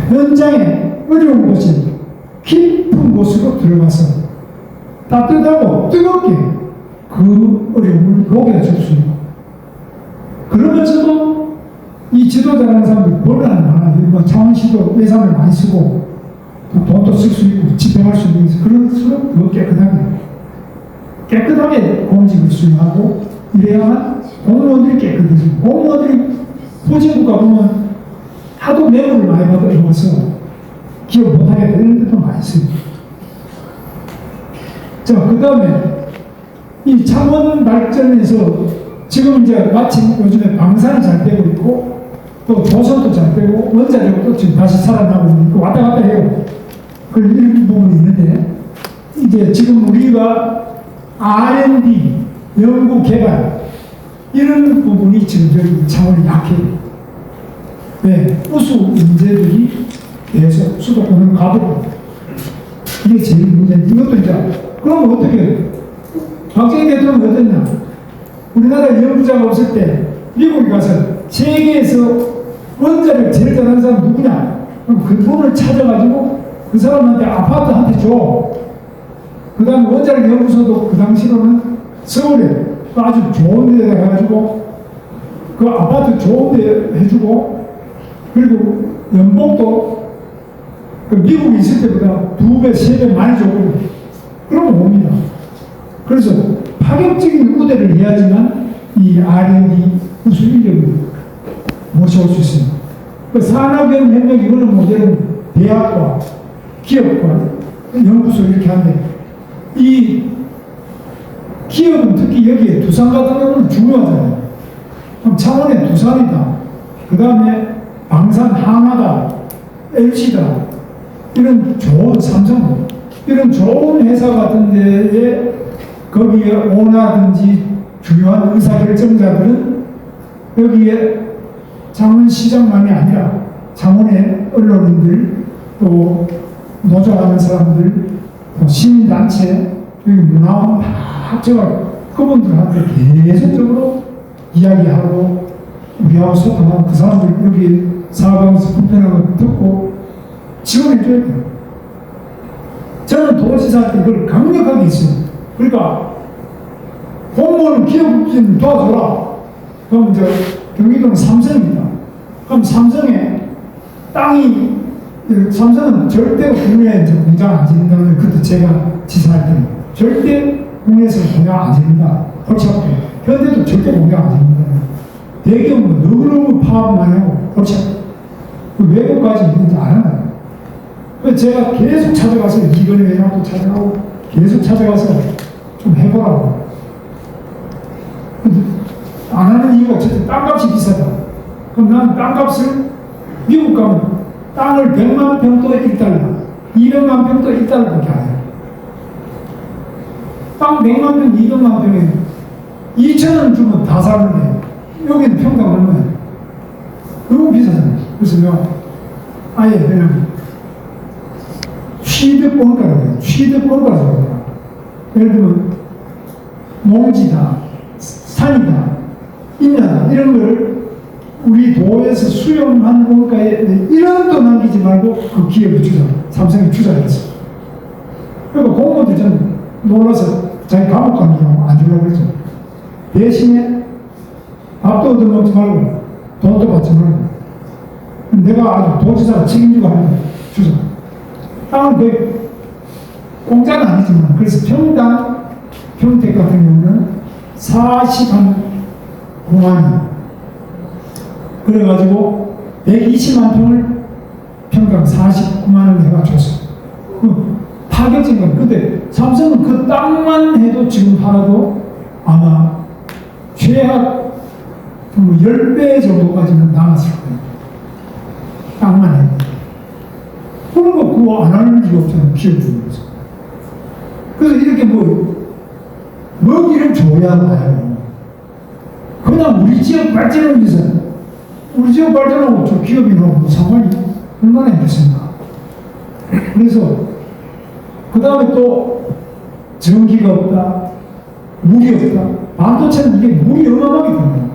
현장에 어려운 곳이 깊은 곳으로 들어가서 따뜻하고 뜨겁게 그 어려움을 녹여줄 수 있고, 그러면서도 이 지도자라는 사람들이 곤란한 하나, 뭐 창원시도 예산을 많이 쓰고 또 돈도 쓸 수 있고 집행할 수 있는 그럴수록 더 깨끗하게 공직을 수행하고 이래야만 공무원들이 깨끗해지고 공무원들이 후진국가 보면 하도 뇌물을 많이 받아서 기업 못하게 되는 데도 많이 있어요. 자, 그 다음에 이 창원 발전에서 지금 이제 마침 요즘에 방산이 잘 되고 있고 또 조선도 잘 되고 원자력도 지금 다시 살아나고 있고 왔다 갔다 해요. 이런 부분이 있는데 이제 지금 우리가 R&D 연구 개발 이런 부분이 지금 여기 창원이 약해요. 네, 우수 인재들이 계속 수도권을 가보고 이게 제일 문제인데 이것도 이제 그럼 어떻게 박정희 대통령이 어땠냐? 우리나라 연구자가 없을 때 미국에 가서 세계에서 원자력 제일 잘하는 사람 누구냐? 그럼 그 돈을 찾아가지고 그 사람한테 아파트 한 대 줘. 그 다음에 원자력 연구소도 그 당시로는 서울에 아주 좋은 데 가가지고 그 아파트 좋은 데 해주고 그리고 연봉도 그 미국에 있을 때보다 2배, 3배 많이 주고 그러면 옵니다. 그래서 파격적인 우대를 해야지만 이 R&D 우수 인력을 모셔올 수 있습니다. 그 산업혁명 이거는 모델은 대학과 기업과 연구소 이렇게 하는데 이 기업은 특히 여기에 두산 같은 경우는 중요하잖아요. 그럼 창원에 두산이다. 그 다음에 방산 하나다. LG다. 이런 좋은 삼성 이런 좋은 회사 같은 데에 거기에 오너든지 중요한 의사결정자들은 여기에 창원시장만이 아니라 창원의 언론인들 또 노조하는 사람들 또 시민단체 여기 문화원 다 합쳐가 그분들한테 계속적으로 이야기하고 우리하고 소통하고 그 사람들 여기 사업하면서 불편한 거 듣고 지원해줘야 돼요. 저는 도지사한테 이걸 강력하게 했어요. 그러니까 공무원 기업진 도와줘라. 그럼 이제 경기도는 삼성입니다. 그럼 삼성에 땅이 삼성은 절대로 국내에 이제 공장 안 짓는다는 그때 제가 지사할 때 절대 국내에서 공장 안 짓는다. 홀착돼. 현대도 절대 공장 안 짓는다. 대기업은 너무너무 파업만 하고 홀착. 그 외국까지 있는지 안 한다. 그래서 제가 계속 찾아가서 이건희 회장도 찾아가고 계속 찾아가서 좀 해보라고. 안 하는 이유가 어쨌든 땅값이 비싸다. 그럼 난 땅값을 미국 가면 땅을 100만 평도 1달러, 200만 평도 1달러밖에 안 해요. 땅 100만 평, 200만 평에 2,000원 주면 다 사는데 여기는 평당 얼마예요? 너무 비싸잖아요. 그래서 내가 아예 그냥 취득권가라고 해요. 취득권가라고 해요. 예를 들면 농지다, 산이다, 임야다 이런 걸 우리 도에서 수용한 원가에 1원도 남기지 말고 그 기업에 삼성에 투자했어. 그러니까 공무원들 좀 놀라서 자기 감옥 가면 안 주려고 그러죠. 대신에 밥도 얻어먹지 말고 돈도 받지 말고 내가 아주 도지사가 책임지고 하는 거야. 주자. 땅은 거의 공짜는 아니지만 그래서 평당 평택 같은 경우는 49만원 그래가지고 120만 평을 평당 49만원 내가 줬어. 파격적인 건 근데 삼성은 그 땅만 해도 지금 팔아도 아마 최악 10배 정도까지는 남았을 거예요. 땅만 해도. 그런 거 그거 안 하는 이유 없잖아요. 기업 중에서. 그래서 이렇게 먹이를 줘야 봐요. 그냥 우리 지역 발전을 위해서 우리 지역 발전하고 저 기업이랑 상관이 얼마나 있겠습니까? 그래서 그 다음에 또 전기가 없다, 물이 없다. 반도체는 이게 물이 어마어마하게 들어요.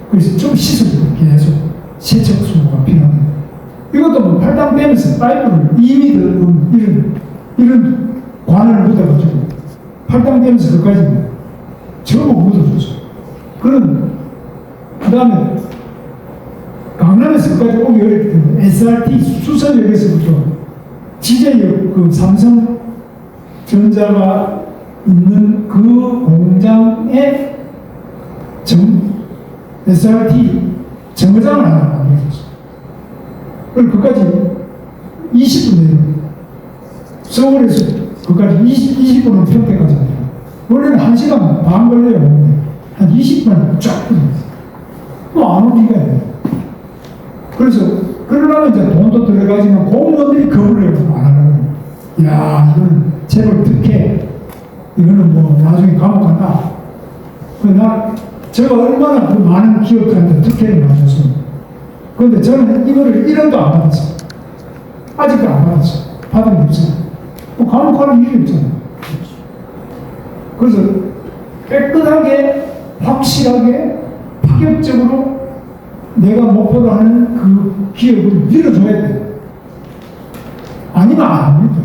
그래서 좀 씻어줘요. 계속 세척수가 필요합니다. 이것도 뭐 팔당 떼면서 파이프를 2m 이런 관을 묻어가지고 팔당 떼면서 그까지 전부 묻어줬어. 그 다음에 강남에서 그까지 오기 어렵기 때문에 SRT 수서역에서부터 지제역 그 삼성전자가 있는 그 공장에 SRT 정거장을 하나 만들었어요. 그리고 그까지 20분 내로 서울에서 그까지 20분은 평택까지 합니다. 원래는 1시간 반 걸려요. 한 20분 쫙 끊어요. 안 오기가 해요. 그래서 그러려면 이제 돈도 들어가지만 공무원들이 겁을 내고 안 하려고. 야, 이거는 재벌 특혜. 이거는 뭐 나중에 감옥 간다. 제가 얼마나 그 많은 기업들한테 특혜를 받았습니다. 그런데 저는 이거를 1원도 안 받았어요. 아직도 안 받았어요. 받은 게 없어요. 뭐 감옥 갈 일이 없잖아요. 그래서 깨끗하게, 확실하게, 파격적으로 내가 목표로 하는 그 기업을 밀어줘야 돼요. 아니면 안 됩니다.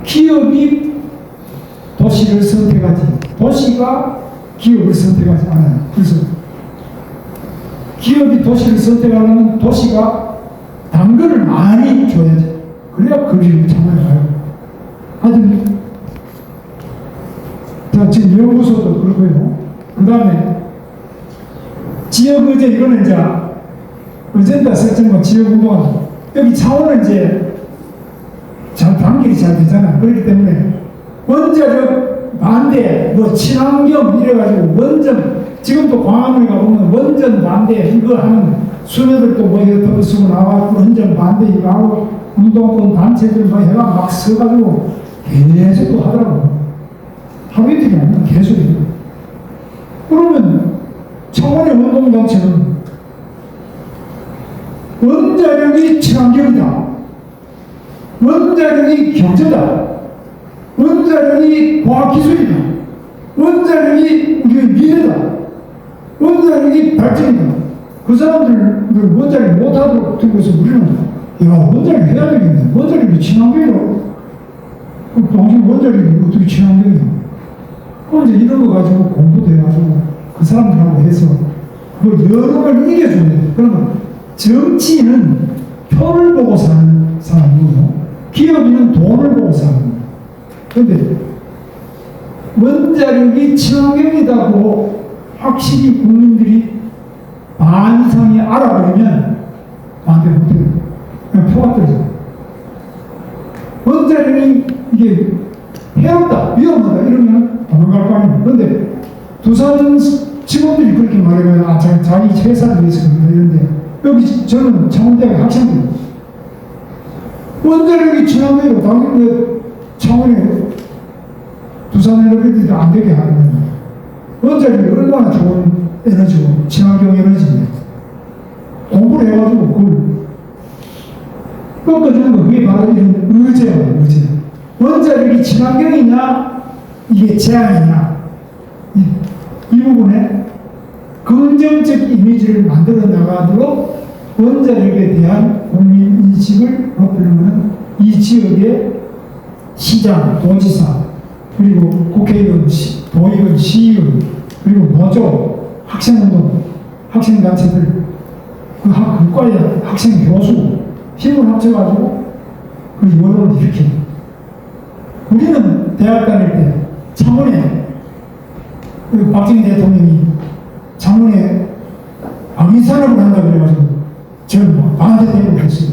기업이 도시를 선택하지, 도시가 기업을 선택하지 않아요. 그래서 기업이 도시를 선택하려면 도시가 당근을 많이 줘야지. 그래야 거리를 잡아가요. 하여튼 지금 연구소도 그렇고요. 그 다음에 지역의제, 이거는 이제 어젠다 설정과 지역운동은 여기 창원은 이제 단길이 잘 되잖아. 그렇기 때문에 원자력 반대, 뭐 친환경 이래가지고 원전, 지금도 광화문에 가보면 원전 반대 이거 하는 수녀들도 뭐 이렇게 쓰고 나와서 원전 반대 이거 하고 운동권 단체들 뭐 해가 막 써가지고 계속 또 하더라고요. 하루 이틀이 아니라 계속해요. 그러면 청원의 운동단체는 원자력이 친환경이다, 원자력이 경제다, 원자력이 과학기술이다, 원자력이 우리의 미래다, 원자력이 발전이다. 그 사람들 원자력 못하도록 들고서 우리는 야, 원자력 해야 되겠네. 원자력이 친환경이라고. 당신 원자력이 어떻게 친환경이야? 그럼 이제 이런 거 가지고 공부도 해가지고 그 사람들하고 해서 그걸 여러 걸 이겨줘야 돼. 그러면 정치인은 표를 보고 사는 사람이고 기업인은 돈을 보고 사는 거예요. 그런데 원자력이 친환경이다고 확실히 국민들이 반 이상이 알아버리면 반대 못해요. 그냥 표가 떨어져요. 원자력이 이게 해롭다, 위험하다 이러면 도망갈 거 아니에요. 그런데 두산 직원들이 그렇게 말해요. 자기 회사를 위해서 그런다 이런데 여기 저는 창원대학 학생들 원자력이 친환경이고 당연히 창원에 두산 에너지도 안 되게 하는 거예요. 원자력이 얼마나 좋은 에너지고 친환경 에너지인데 공부를 해가지고 그걸 꺾어주는 거 그게 바로 이런 의제예요. 의제. 원자력이 친환경이냐 이게 재앙이냐 이 부분에 긍정적 이미지를 만들어 나가도록 원자력에 대한 국민 인식을 높이려면 이 지역의 시장, 도지사, 그리고 국회의원, 도의원, 시의원, 그리고 노조, 학생운동, 학생단체들, 그 학과의 학생 교수 힘을 합쳐가지고 그 여론을 일으킵니다. 우리는 대학 다닐 때 창원에 박정희 대통령이 창원에 방위산업을 한다고 그래가지고 저는 반대되고 했어요.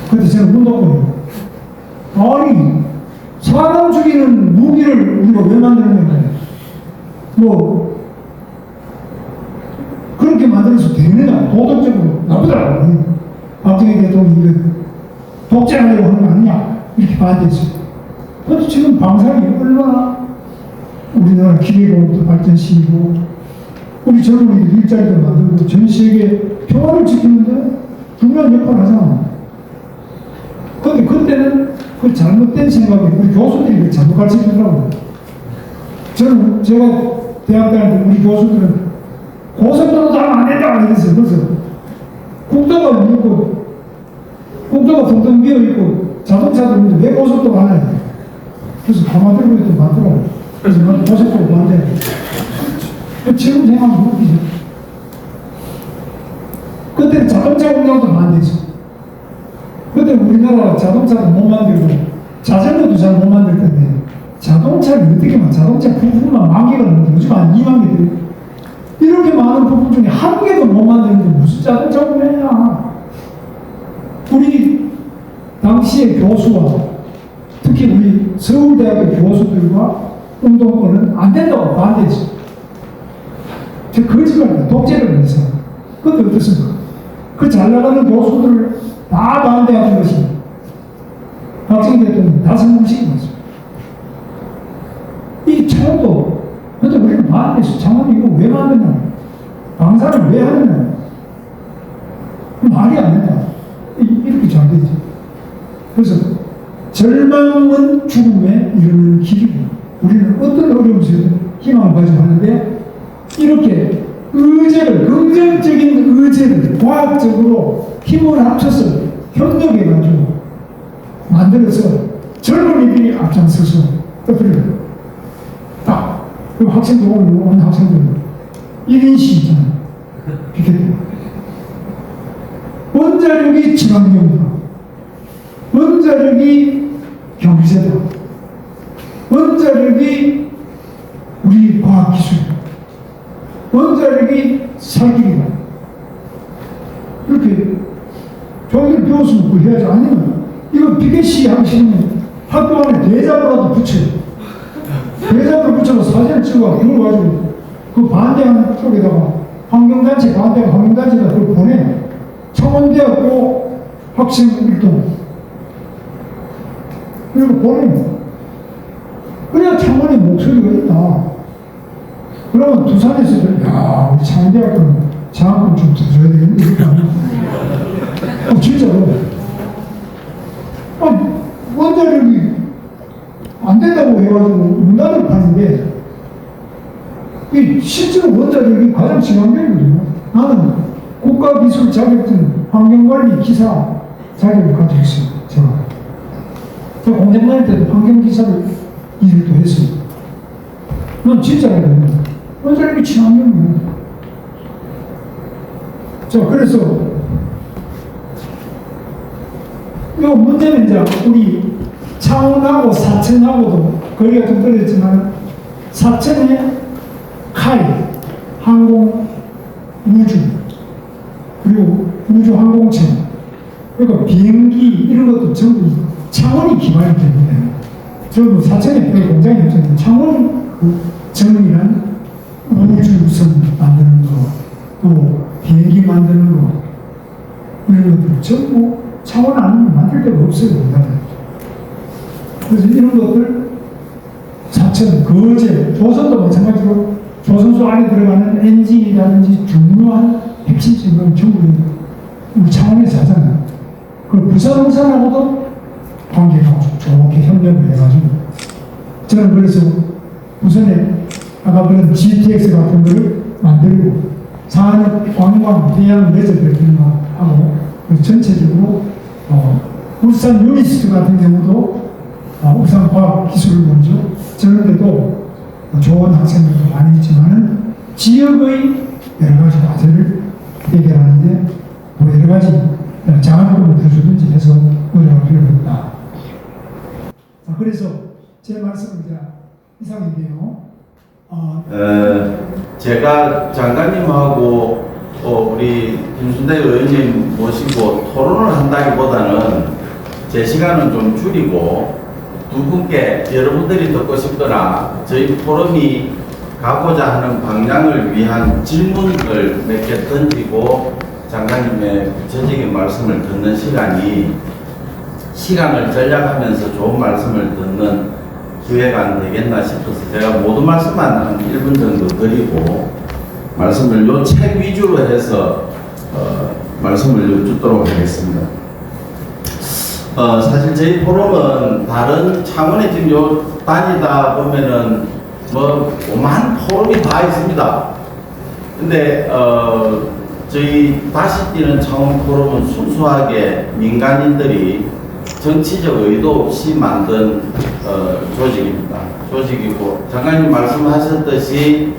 그때 저는 운동권이에요. 아니 사람 죽이는 무기를 우리가 왜 만드는 거야? 뭐 그렇게 만들어서 되느냐? 도덕적으로 나쁘더라고. 박정희 대통령이 독재하려고 하는 거 아니냐? 이렇게 반대했어요. 그래서 지금 방산이 얼마나 우리나라 기계공업도 발전시키고 우리 젊은이들 일자리도 만들고 전 세계 평화를 지키는데 중요한 역할을 하잖아. 그런데 그때는 그 잘못된 생각이 우리 교수들이 잘못 가르쳐주더라고요. 저는 제가 대학 다닐 때 우리 교수들은 고속도로 타면 안 된다 이랬어요. 그래서 국도가 있고 국도가 동동 비어있고 자동차도 있는데 왜 고속도로 안 해요? 그래서 가마들고 또 맞더라고요. 그래서 나도 고속도로 반대. 지금 생각하면 웃기죠. 그때 자동차 공장도 반대했어. 그때 우리나라 자동차도 못 만들고 자전거도 잘 못 만들 텐데 자동차를 어떻게 만 자동차 부품만 10,000개가 넘는데 요즘 한 20,000개 이렇게 많은 부품 중에 한 개도 못 만드는데 무슨 자동차 공장이야. 우리 당시의 교수와 특히 우리 서울대학교 교수들과 운동권은 안 된다고 반대했어. 저 거짓말이야. 독재를 해서. 그것도 어떻습니까? 그 잘 나가는 교수들을 다 반대하는 것이 박정희 대통령이 다 성공시킨 거죠. 이 창원도, 근데 우리는 반대했어. 창원 이거 왜 만드냐? 방사를 왜 하느냐? 말이 안 된다. 이렇게 잘 되지. 그래서 절망은 죽음에 이르는 길이고 우리는 어떤 어려움 속에서 희망을 가지고 하는데 이렇게 의제를, 긍정적인 의제를 과학적으로 힘을 합쳐서 협력해가지고 만들어서 젊은이들이 앞장서서 떠들어요. 딱, 그 학생들 오는 학생들 1인시 있잖아요. 피켓. 원자력이 친환경이다. 원자력이 경제다. 원자력이 우리 과학기술이다. 원자력이 살길이다. 이렇게 저희들 배웠으면 그거 해야지. 아니면 이거 피켓시 하기 싫으면 학교 안에 대자보라도 붙여요. 대자보를 붙여서 사진을 찍어 이걸 가지고 그 반대하는 쪽에다가 환경단체 반대하고 환경단체가 그걸 보내. 청원대학교 학생 일동 이거 보내요. 그래야 청원의 목소리가 있다. 그러면 두산에서도 야 우리 청원대학교는 장학금 좀 더 줘야 되겠는데 이렇게 하면 진짜로 원자력이 안 된다고 해가지고 문화를 파는데 이 실제로 원자력이 가장 친환경이거든요. 나는 국가기술 자격증 환경관리 기사 자격을 가지고 있어요. 제가 공장 다닐 때도 환경기사를 일을 또 했어요. 넌 진짜 해야 됩니다. 원자력이 친환경이에요. 자, 그래서 이 문제는 이제 우리 창원하고 사천하고도 거리가 좀 떨어졌지만 사천에 카이, 항공, 우주, 그리고 우주항공체, 그러니까 비행기 이런 것도 전부 창원이 기반이 되는데 전부 사천에 별 공장이 없잖아요. 창원 그 정이란 우주선 만드는 거, 또 비행기 만드는 거 이런 것들 전부 창원 안에 만들 데가 없어요. 우리나라에. 그래서 이런 것들 사천, 거제, 조선도 마찬가지로 조선소 안에 들어가는 엔진이라든지 중요한 핵심적인 건 전부 우리 창원에서 하잖아요. 그 부산하고도 관계가 좋게 협력을 해가지고 저는 그래서 부산에 아까 그런 GTX 같은 걸 만들고 산업, 관광, 대양 레저들 하고 전체적으로 울산 유니스트 같은 경우도 울산 과학기술을 먼저 저런데도 좋은 학생들도 많이 있지만은 지역의 여러 가지 과제를 해결하는데 뭐 여러 가지 장학금을 더 주든지 해서 노력을 필요했다. 자, 그래서 제 말씀은 이제 이상인데요. 제가 장관님하고 우리 김순대 의원님 모시고 토론을 한다기보다는 제 시간은 좀 줄이고 두 분께 여러분들이 듣고 싶거나 저희 포럼이 가고자 하는 방향을 위한 질문을 몇 개 던지고 장관님의 구체적인 말씀을 듣는 시간을 전략하면서 좋은 말씀을 듣는 기회가 안 되겠나 싶어서 제가 모든 말씀만 한 1분 정도 드리고 말씀을 요 책 위주로 해서 말씀을 여쭙도록 하겠습니다. 사실 저희 포럼은 다른 창원에 지금 요 다니다 보면은 뭐 오만 포럼이 다 있습니다. 근데 저희 다시 뛰는 창원 포럼은 순수하게 민간인들이 정치적 의도 없이 만든 조직이고 장관님 말씀하셨듯이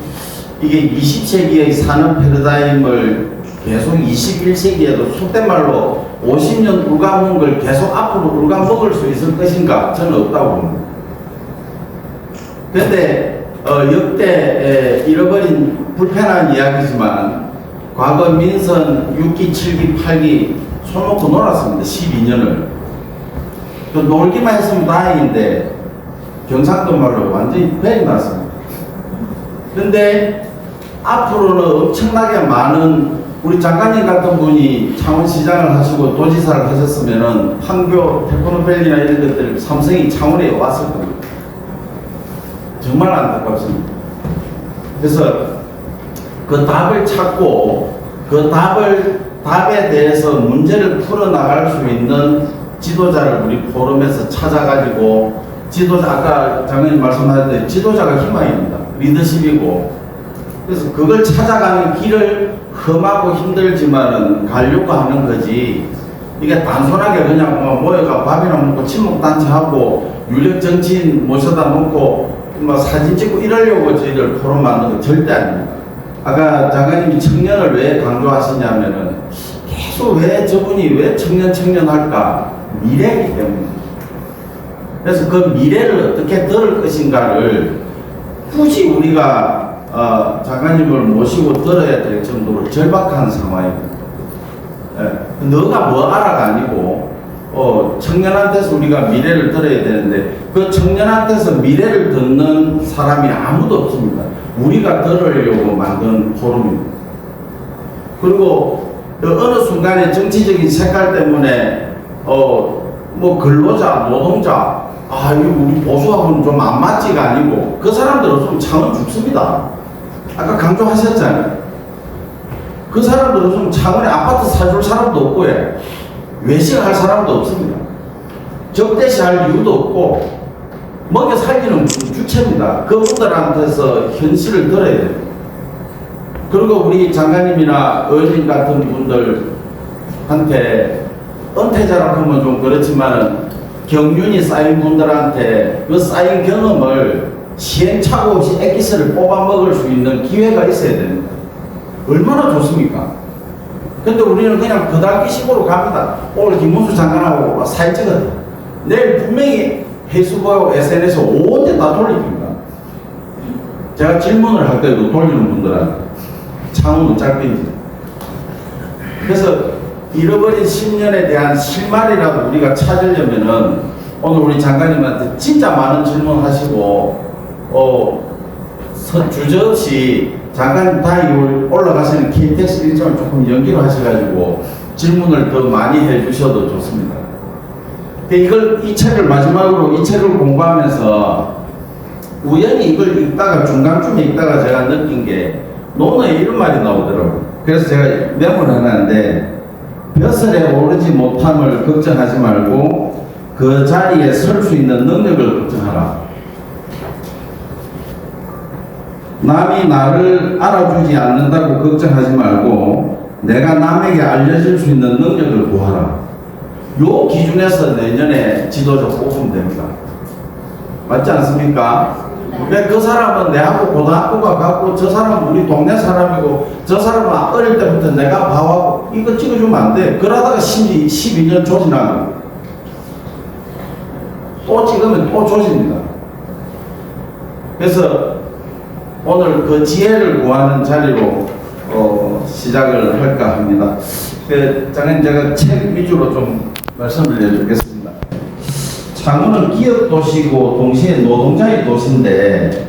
이게 20세기의 산업 패러다임을 계속 21세기에도 속된 말로 50년 울가먹은 걸 계속 앞으로 울가먹을 수 있을 것인가? 저는 없다고 봅니다. 근데 역대 잃어버린 불편한 이야기지만 과거 민선 6기, 7기, 8기 손 놓고 놀았습니다. 12년을. 놀기만 했으면 다행인데 경상도 말로 완전히 벨이 났습니다. 근데 앞으로는 엄청나게 많은 우리 장관님 같은 분이 창원시장을 하시고 도지사를 하셨으면은 판교, 테크노밸리나 이런 것들 삼성이 창원에 왔을 겁니다. 정말 안타깝습니다. 그래서 그 답을 찾고 그 답에 대해서 문제를 풀어나갈 수 있는 지도자를 우리 포럼에서 찾아가지고 아까 장관님 말씀하셨듯이 지도자가 희망입니다. 리더십이고 그래서 그걸 찾아가는 길을 험하고 힘들지만은 가려고 하는 거지 이게 단순하게 그냥 모여가 밥이나 먹고 친목단체하고 유력 정치인 모셔다 놓고 사진 찍고 이러려고 저희들 포럼 만든 거 절대 아닙니다. 아까 장관님이 청년을 왜 강조하시냐면은 계속 왜 저분이 왜 청년 할까? 미래이기 때문에. 그래서 그 미래를 어떻게 들을 것인가를 굳이 우리가 장관님을 모시고 들어야 될 정도로 절박한 상황입니다. 예. 너가 뭐 알아가 아니고 청년한테서 우리가 미래를 들어야 되는데 그 청년한테서 미래를 듣는 사람이 아무도 없습니다. 우리가 들으려고 만든 포럼입니다. 그리고 어느 순간에 정치적인 색깔 때문에 뭐 근로자, 노동자 이거 우리 보수하고는 좀 안 맞지가 아니고 그 사람들은 좀 창원 죽습니다. 아까 강조하셨잖아요. 그 사람들은 좀 창원에 아파트 사줄 사람도 없고 외식할 사람도 없습니다. 적대시할 이유도 없고 먹여 살리는 주체입니다. 그분들한테서 현실을 들어야 돼요. 그리고 우리 장관님이나 의원님 같은 분들한테 은퇴자라고 하면 좀 그렇지만은 경륜이 쌓인 분들한테 그 쌓인 경험을 시행착오 없이 엑기스를 뽑아 먹을 수 있는 기회가 있어야 됩니다. 얼마나 좋습니까? 근데 우리는 그냥 그달기식으로 갑니다. 오늘 김문수 장관하고 사진 찍었다. 내일 분명히 페이스북하고 SNS 온데 다 돌립니다. 제가 질문을 할 때도 돌리는 분들한테 창문은 짧게입니다. 그래서 잃어버린 10년에 대한 실마리라도 우리가 찾으려면은 오늘 우리 장관님한테 진짜 많은 질문하시고 주저없이 장관님 다 올라가시는 KTX 일정을 조금 연기로 하셔가지고 질문을 더 많이 해주셔도 좋습니다. 이 책을 마지막으로 이 책을 공부하면서 우연히 이걸 읽다가 중간쯤에 읽다가 제가 느낀 게 논어에 이런 말이 나오더라고요. 그래서 제가 메모를 해놨는데 벼슬에 오르지 못함을 걱정하지 말고 그 자리에 설 수 있는 능력을 걱정하라. 남이 나를 알아주지 않는다고 걱정하지 말고 내가 남에게 알려질 수 있는 능력을 구하라. 요 기준에서 내년에 지도자 뽑으면 됩니다. 맞지 않습니까? 왜 그 사람은 내하고 고등학교가 같고 저 사람은 우리 동네 사람이고 저 사람은 어릴 때부터 내가 봐왔고 이거 찍어주면 안 돼. 그러다가 12년 조진하고 또 찍으면 또 조집니다. 그래서 오늘 그 지혜를 구하는 자리로 시작을 할까 합니다. 장관님 제가 책 위주로 좀 말씀을 해주겠습니다. 창원은 기업 도시고 동시에 노동자의 도시인데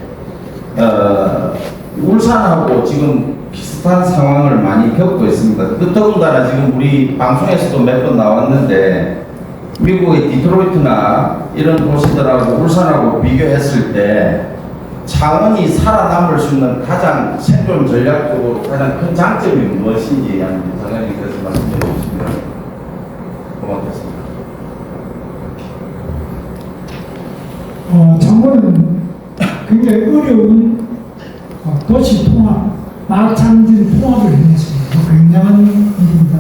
울산하고 지금 비슷한 상황을 많이 겪고 있습니다. 더군다나 지금 우리 방송에서도 몇 번 나왔는데 미국의 디트로이트나 이런 도시들하고 울산하고 비교했을 때 창원이 살아남을 수 있는 가장 생존 전략적으로 가장 큰 장점이 무엇인지 장관님께서 말씀해 주시면 고맙겠습니다. 창원은 굉장히 어려운 도시 통합, 마찬가지 통합을 해냈습니다. 굉장한 일입니다.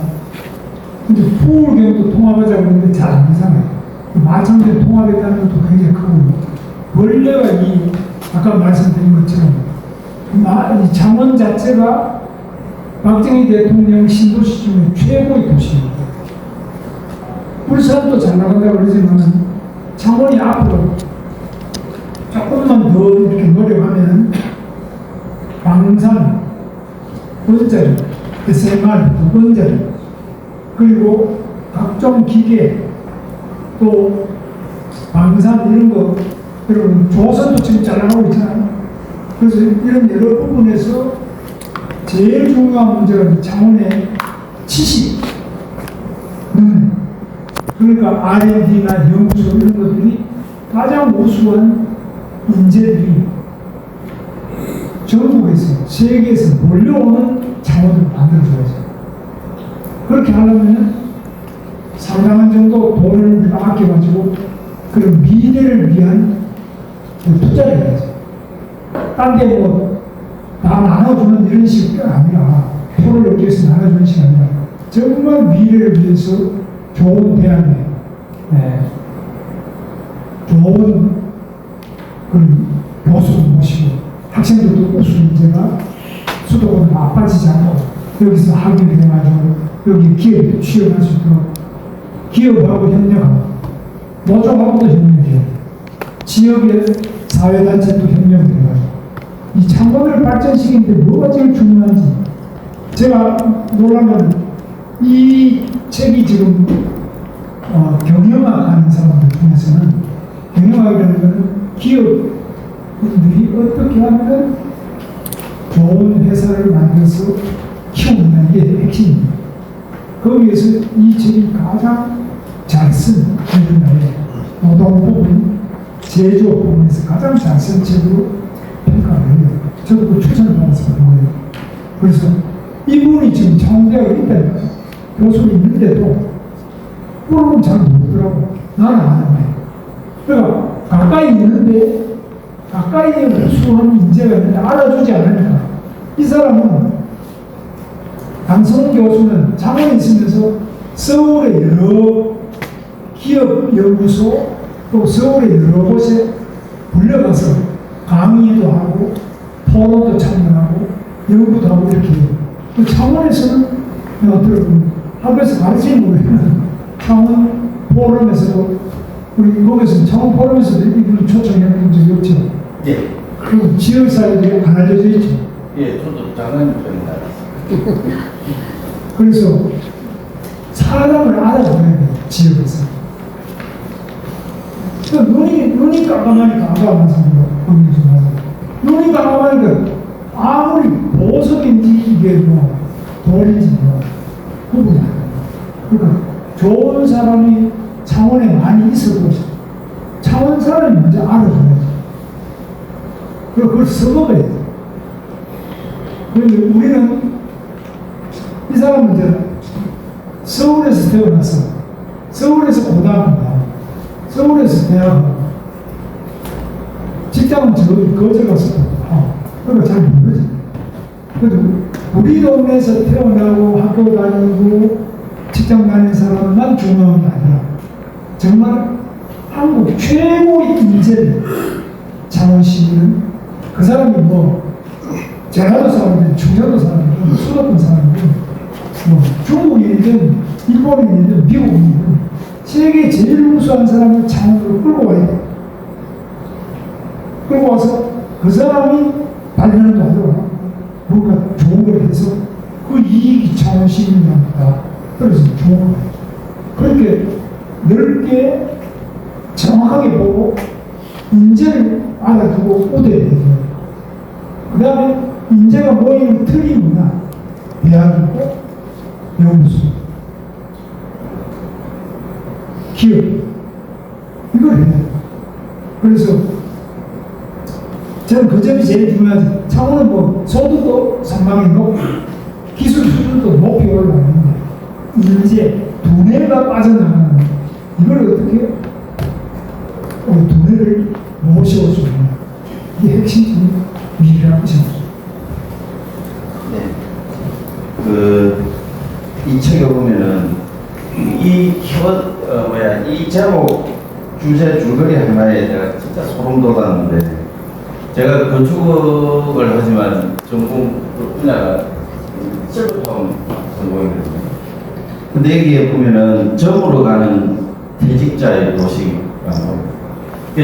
근데 부울경도 통합하자고 했는데 잘 안 되잖아요. 마찬가지 통합했다는 것도 굉장히 크고 원래가 아까 말씀드린 것처럼 이 창원 자체가 박정희 대통령 신도시 중에 최고의 도시입니다. 울산도 잘 나간다고 그러지만 창원이 앞으로 조금만 더 이렇게 노력하면 광산, 원자리, SMR, 원자리, 그리고 각종 기계, 또 방산 이런 거, 여러분 조선도 지금 잘 나가고 있잖아요. 그래서 이런 여러 부분에서 제일 중요한 문제가 창원의 지식, 그러니까 R&D나 연구소 이런 것들이 가장 우수한 인재들이 전국에서 세계에서 몰려오는 창원을 만들어줘야죠. 그렇게 하려면 상당한 정도 돈을 아껴가지고 그런 미래를 위한 투자를 해야죠. 딴 게 뭐 다 나눠주는 이런 식이 아니라 토를 여기에서 나눠주는 식이 아니라 정말 미래를 위해서 좋은 대학에 좋은 그런 교수를 모시고 학생들도 우수 인재가 수도권 다 빠지지 않고 여기서 학위를 해가지고 여기 기업에 취업할 수 있도록 기업하고 협력하고 노조하고도 협력해요. 지역의 사회단체도 협력을 해가지고 이 창원을 발전시키는데 뭐가 제일 중요한지 제가 놀란 건 이 책이 지금 경영학 하는 사람들 중에서는 경영학이라는 것은 기업분들이 어떻게 하면 좋은 회사를 만들어서 키우느냐 이게 핵심입니다. 거기에서 이 책이 가장 잘 쓴 우리나라의 노동 부분, 제조업 부분에서 가장 잘 쓴 책으로 평가를 해요. 저도 그 추천을 받아서 그런 거예요. 그래서 이분이 지금 창원대학에 있다니까요. 교수가 있는데도 물어보면 잘 모르더라고. 나는 아는데. 그러니까 가까이 있는데 가까이에 우수한 인재가 있는데 알아주지 않으니까 이 사람은 강성훈 교수는 창원에 있으면서 서울의 여러 기업 연구소 또 서울의 여러 곳에 불려가서 강의도 하고 토론도 참여하고 연구도 하고 이렇게 해요. 그 창원에서는 어떤 학교에서 가르치는 거예요. 창원 포럼에서도 우리 거기서 창원 포럼에서도 이분을 초청해본 적이 없죠. 예. 그리고 지역사회들이 안 알려져 있죠. 예, 저도 장관님 편입니다. 그래서 사람을 알아봐야 돼요. 지역에서. 눈이 깜깜하니까 아까 말씀드린 눈이 깜깜하니까 아무리 보석인지 이게 뭐 돌인지 뭐 구분이 안 돼요. 그러니까 좋은 사람이 창원에 많이 있어도 창원 사람이 먼저 알아줘야죠. 그리고 그걸 써먹어야 돼요. 그런데 우리는 이 사람은 이제 서울에서 태어나서 서울에서 고등학교 나오고 서울에서 대학을 직장은 저기 거제 가서 하고 그러니까 잘 모르지. 그래도 우리 동네에서 태어나고 학교 다니고 직장 다니는 사람만 중요한 게 아니라 정말 한국 최고의 인재를 창원시는 그 사람이 뭐 전라도 사람이든 충청도 사람이든 수도권 사람이든 뭐 중국인이든 일본인이든 미국인이든 세계 제일 우수한 사람을 창원으로 끌고 와야 돼. 끌고 와서 그 사람이 발견도 하더라. 뭔가 좋은 걸 해서 그 이익이 창원 시민입니다. 그래서 좋은 거예요. 그렇게 넓게 정확하게 보고 인재를 알아두고 우대해야 돼요. 그 다음에 인재가 모이는 틀이 뭐냐? 대학이고 연구소, 기업 이걸 해야 돼요. 그래서 저는 그 점이 제일 중요하지. 창원은 뭐 소득도 상당히 높고 기술 수준도 높이 올라가는데 인재 두뇌가 빠져나가는 이걸 어떻게 두뇌를 모셔올 수 있냐. 이게 핵심적인 미래라고 생각합니다. 네. 이 책에 보면은 이 제목 주제 줄거리 하나에 제가 진짜 소름 돋았는데 제가 건축을 하지만 전공 분야가 처음 성공했거든요. 근데 여기에 보면은 점으로 가는 퇴직자의 도시,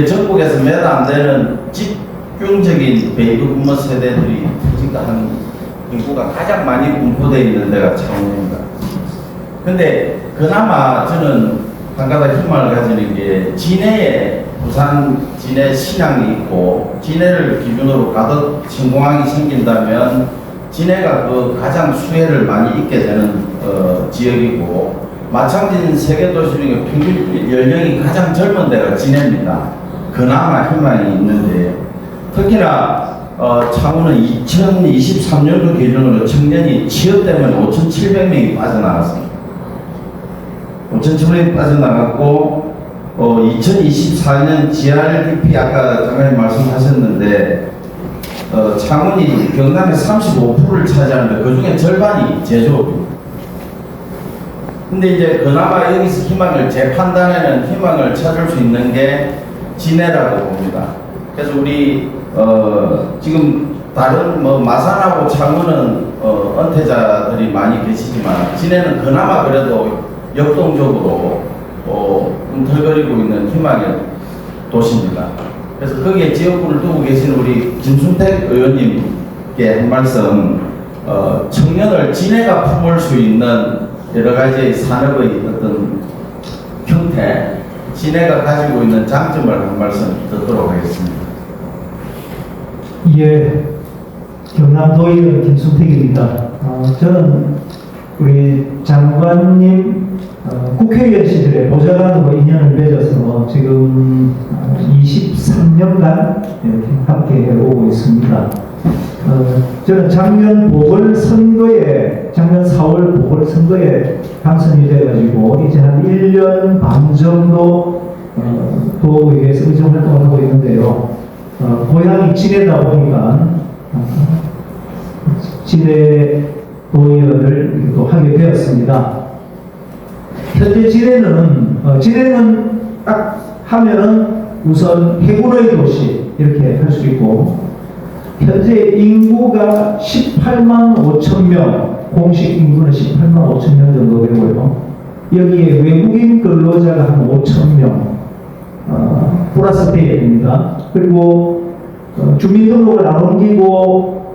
전국에서 몇 안 되는 집중적인 베이비 부모 세대들이 퇴직한 인구가 가장 많이 분포되어 있는 데가 창원입니다. 근데 그나마 저는 한 가지 희망을 가지는 게 진해에 부산 진해 신항이 있고 진해를 기준으로 가덕 신공항이 생긴다면 진해가 그 가장 수혜를 많이 입게 되는 지역이고 마찬가지인 세계 도시 중에 평균 연령이 가장 젊은 데가 진해입니다. 그나마 희망이 있는데 특히나 창원은 2023년도 기준으로 청년이 취업 때문에 5,700명이 빠져나갔습니다. 5,700명이 빠져나갔고 2024년 GRDP 아까 장관님 말씀하셨는데 창원이 경남의 35%를 차지하는데 그 중에 절반이 제조업입니다. 근데 이제 그나마 여기서 희망을 제 판단에는 희망을 찾을 수 있는 게 진해라고 봅니다. 그래서 우리 지금 다른 뭐 마산하고 창원은 은퇴자들이 많이 계시지만 진해는 그나마 그래도 역동적으로 꿈틀거리고 있는 희망의 도시입니다. 그래서 거기에 지역구를 두고 계신 우리 김순택 의원님께 한 말씀, 청년을 진해가 품을 수 있는 여러 가지의 산업의 어떤 형태, 진해가 가지고 있는 장점을 한 말씀 듣도록 하겠습니다. 예, 경남도의원 김순택입니다. 저는 우리 장관님 국회의원 시절에 보좌관으로 인연을 맺어서 지금 23년간 이렇게 함께 해오고 있습니다. 저는 작년 4월 보궐선거에 당선이 돼가지고 이제 한 1년 반 정도 도의회에서 의정활동을 하고 있는데요. 고향이 진해다 보니까 진해 도의원을 또 하게 되었습니다. 현재 진해는 딱 하면은 우선 해군의 도시 이렇게 할 수 있고 현재 인구가 18만 5천 명, 공식 인구는 18만 5천 명 정도 되고요. 여기에 외국인 근로자가 한 5천 명 플러스 되어야 됩니다. 그리고 주민등록을 안 옮기고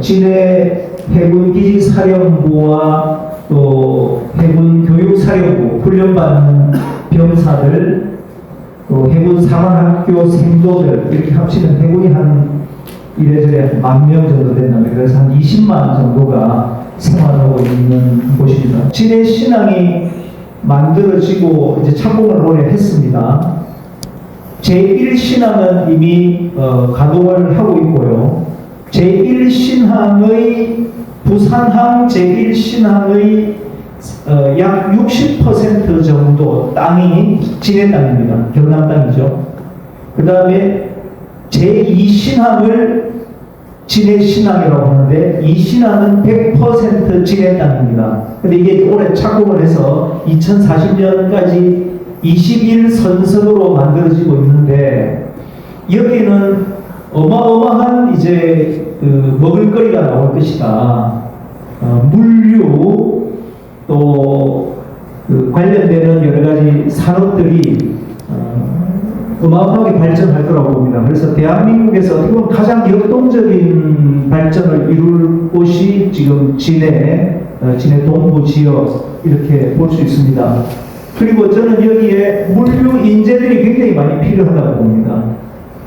진해 해군기지 사령부와 또 해군교육사령부 훈련받는 병사들 또 해군 사관학교 생도들 이렇게 합치면 해군이 한 이래저래 10,000명 정도 된다면 그래서 한 20만 정도가 생활하고 있는 곳입니다. 진해 신항이 만들어지고 이제 착공을 올해 했습니다. 제1신항은 이미 가동을 하고 있고요. 제1신항의 부산항 제1신항의 약 60% 정도 땅이 진해 땅입니다. 경남 땅이죠. 그 다음에 제2신항을 진해 신항이라고 하는데 이 신항은 100% 진해 땅입니다. 근데 이게 올해 착공을 해서 2040년까지 21선선으로 만들어지고 있는데 여기는 어마어마한 이제 먹을거리가 나올 것이다. 물류 또 관련되는 여러 가지 산업들이 어마어마하게 발전할 거라고 봅니다. 그래서 대한민국에서 어떻게 보면 가장 역동적인 발전을 이룰 곳이 지금 진해 동부 지역 이렇게 볼 수 있습니다. 그리고 저는 여기에 물류 인재들이 굉장히 많이 필요하다고 봅니다.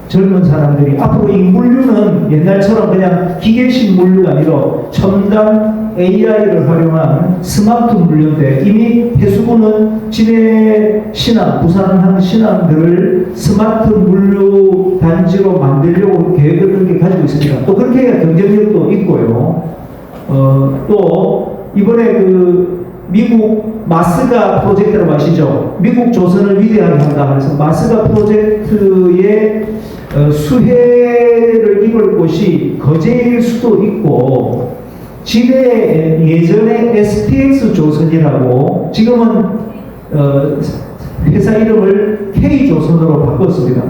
젊은 사람들이 앞으로 이 물류는 옛날처럼 그냥 기계식 물류가 아니라 첨단 AI를 활용한 스마트 물류인데 이미 해수부는 진해 신항, 부산항 신항들을 스마트 물류 단지로 만들려고 계획을 가지고 있습니다. 또 그렇게 해야 경쟁력도 있고요. 또 이번에 미국 마스가 프로젝트라고 아시죠? 미국 조선을 위대하게 한다. 그래서 마스가 프로젝트의 수혜를 입을 곳이 거제일 수도 있고 진해 예전에 STX 조선이라고 지금은 회사 이름을 K조선으로 바꿨습니다.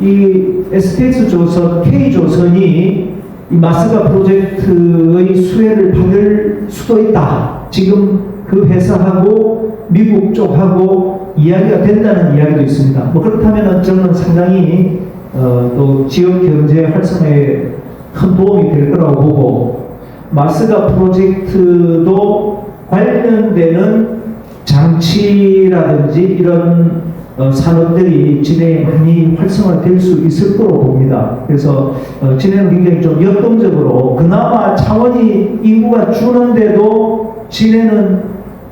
이 STX 조선, K조선이 이 마스가 프로젝트의 수혜를 받을 수도 있다. 지금 그 회사하고 미국 쪽하고 이야기가 된다는 이야기도 있습니다. 뭐 그렇다면 저는 상당히 또 지역 경제 활성화에 큰 도움이 될 거라고 보고, 마스가 프로젝트도 관련되는 장치라든지 이런 산업들이 진행이 많이 활성화될 수 있을 거로 봅니다. 그래서 진행은 굉장히 좀 역동적으로, 그나마 창원이 인구가 주는데도 진행은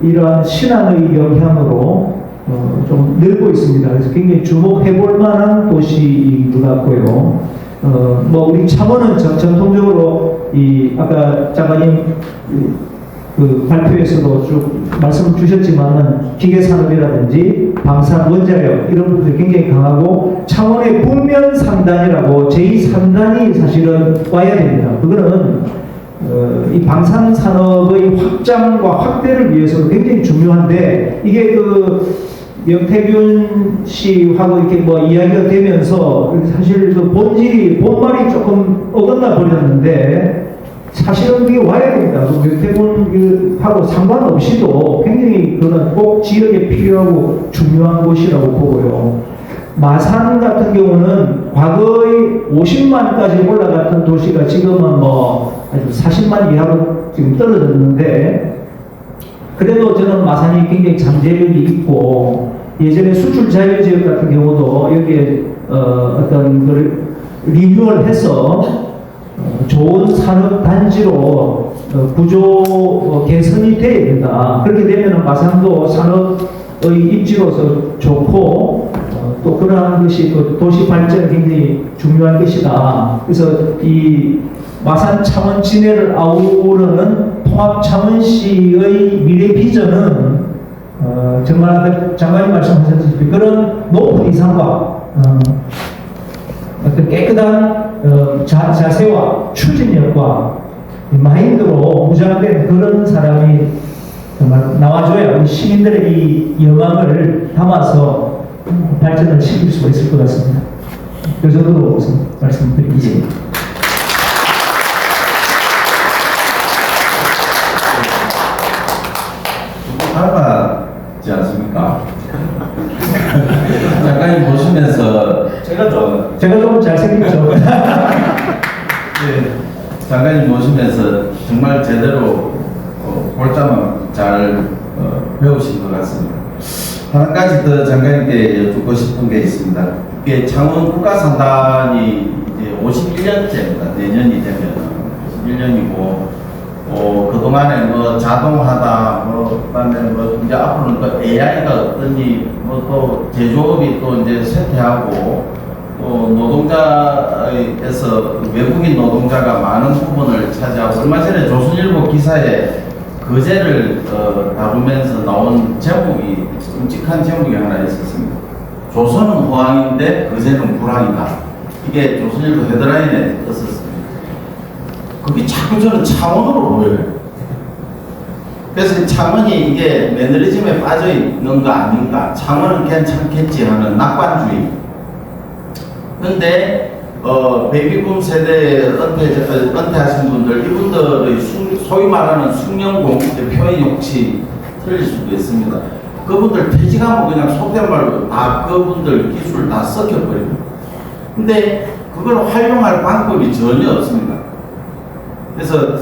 이러한 신앙의 영향으로 좀 늘고 있습니다. 그래서 굉장히 주목해볼 만한 도시인 것 같고요. 뭐 우리 창원은 전통적으로 이 아까 장관님 그 발표에서도 쭉 말씀을 주셨지만은 기계 산업이라든지 방산 원자력 이런 부분들이 굉장히 강하고, 창원의 북면 3단이라고 제2 3단이 사실은 와야 됩니다. 그거는 이 방산 산업의 확장과 확대를 위해서도 굉장히 중요한데, 이게 그 명태균 씨하고 이렇게 뭐 이야기가 되면서 사실 그 본말이 조금 어긋나 버렸는데, 사실은 그게 와야 됩니다. 그 명태균하고 상관없이도 굉장히 그런 꼭 지역에 필요하고 중요한 곳이라고 보고요. 마산 같은 경우는 과거의 50만까지 올라갔던 도시가 지금은 뭐 아주 40만 이하로 지금 떨어졌는데, 그래도 저는 마산이 굉장히 잠재력이 있고, 예전에 수출 자유 지역 같은 경우도 여기에 어떤 걸 리뉴얼해서 좋은 산업 단지로 구조 개선이 돼야 된다. 그렇게 되면 마산도 산업의 입지로서 좋고, 또 그러한 것이 그 도시 발전에 굉장히 중요한 것이다. 그래서 이 마산 창원 진해를 아우르는 통합 창원시의 미래 비전은 정말 아까 장관님 말씀하셨듯이 그런 높은 이상과 어떤 깨끗한 자세와 추진력과 마인드로 무장된 그런 사람이 정말 나와줘야 우리 시민들의 이 영광을 담아서 발전을 시킬 수가 있을 것 같습니다. 그 정도로 말씀드리겠습니다. 닮았지 않습니까? 장관님 보시면서 제가 좀 잘생겼죠. 네, 장관님 보시면서 정말 제대로 골자만 잘 배우신 것 같습니다. 한 가지 더 장관님께 여쭙고 싶은 게 있습니다. 이게 창원 국가산단이 이제 51년째입니다. 내년이 되면 51년이고, 그동안에 뭐 자동화다, 그다음에 이제 앞으로는 또 AI가 어떠니, 또 제조업이 또 이제 쇠퇴하고, 또 노동자에서 외국인 노동자가 많은 부분을 차지하고, 얼마 전에 조선일보 기사에 거제를 다루면서 나온 제목이 끔찍한 제목이 하나 있었습니다. 조선은 호황인데 거제는 불황이다. 이게 조선일보 헤드라인에 떴었습니다. 그게 자꾸 저는 창원으로 보여요. 그래서 창원이 이게 매너리즘에 빠져 있는 거 아닌가, 창원은 괜찮겠지 하는 낙관주의. 근데 베이비붐 세대에 은퇴하신 분들, 이분들의 소위 말하는 숙련공, 표현이 혹시 틀릴 수도 있습니다. 그분들 퇴직하면 그냥 속된 말로 다 그분들 기술 다 썩혀버립니다. 근데 그걸 활용할 방법이 전혀 없습니다. 그래서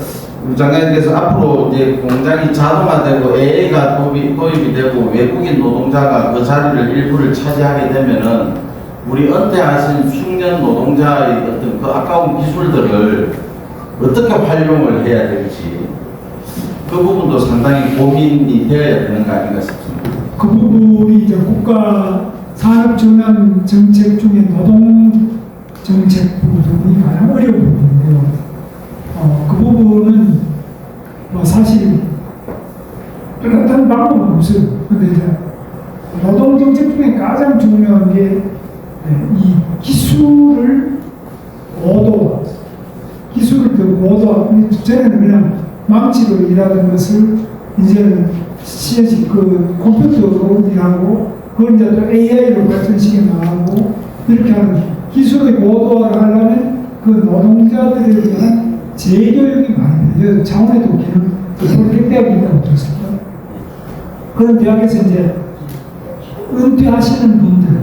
우리 장관님께서 앞으로 이제 공장이 자동화되고 AI가 도입이 되고 외국인 노동자가 그 자리를 일부를 차지하게 되면은 우리 은퇴하신 숙련 노동자의 어떤 그 아까운 기술들을 어떻게 활용을 해야 될지, 그 부분도 상당히 고민이 되어야 되는 거 아닌가 싶습니다. 그 부분이 이제 국가 산업 전환 정책 중에 노동 정책 부분이 가장 어려운 부분인데요. 그 부분은 뭐 사실 뚜렷한 방법은 없어요. 근데 이제 노동 정책 중에 가장 중요한 게 이 기술을 고도화, 기술을 더 고도화. 전에는 그냥 망치로 일하던 것을 이제는 그 컴퓨터로 일하고, 그걸 이제 또 AI로 발전시켜 나가고, 이렇게 하는 기술의 고도화를 하려면 그 노동자들에 대한 재교육이 많이 돼요. 창원에도 기는 폴리텍대학이 있다고 들었습니다. 그런 대학에서 이제 은퇴하시는 분들,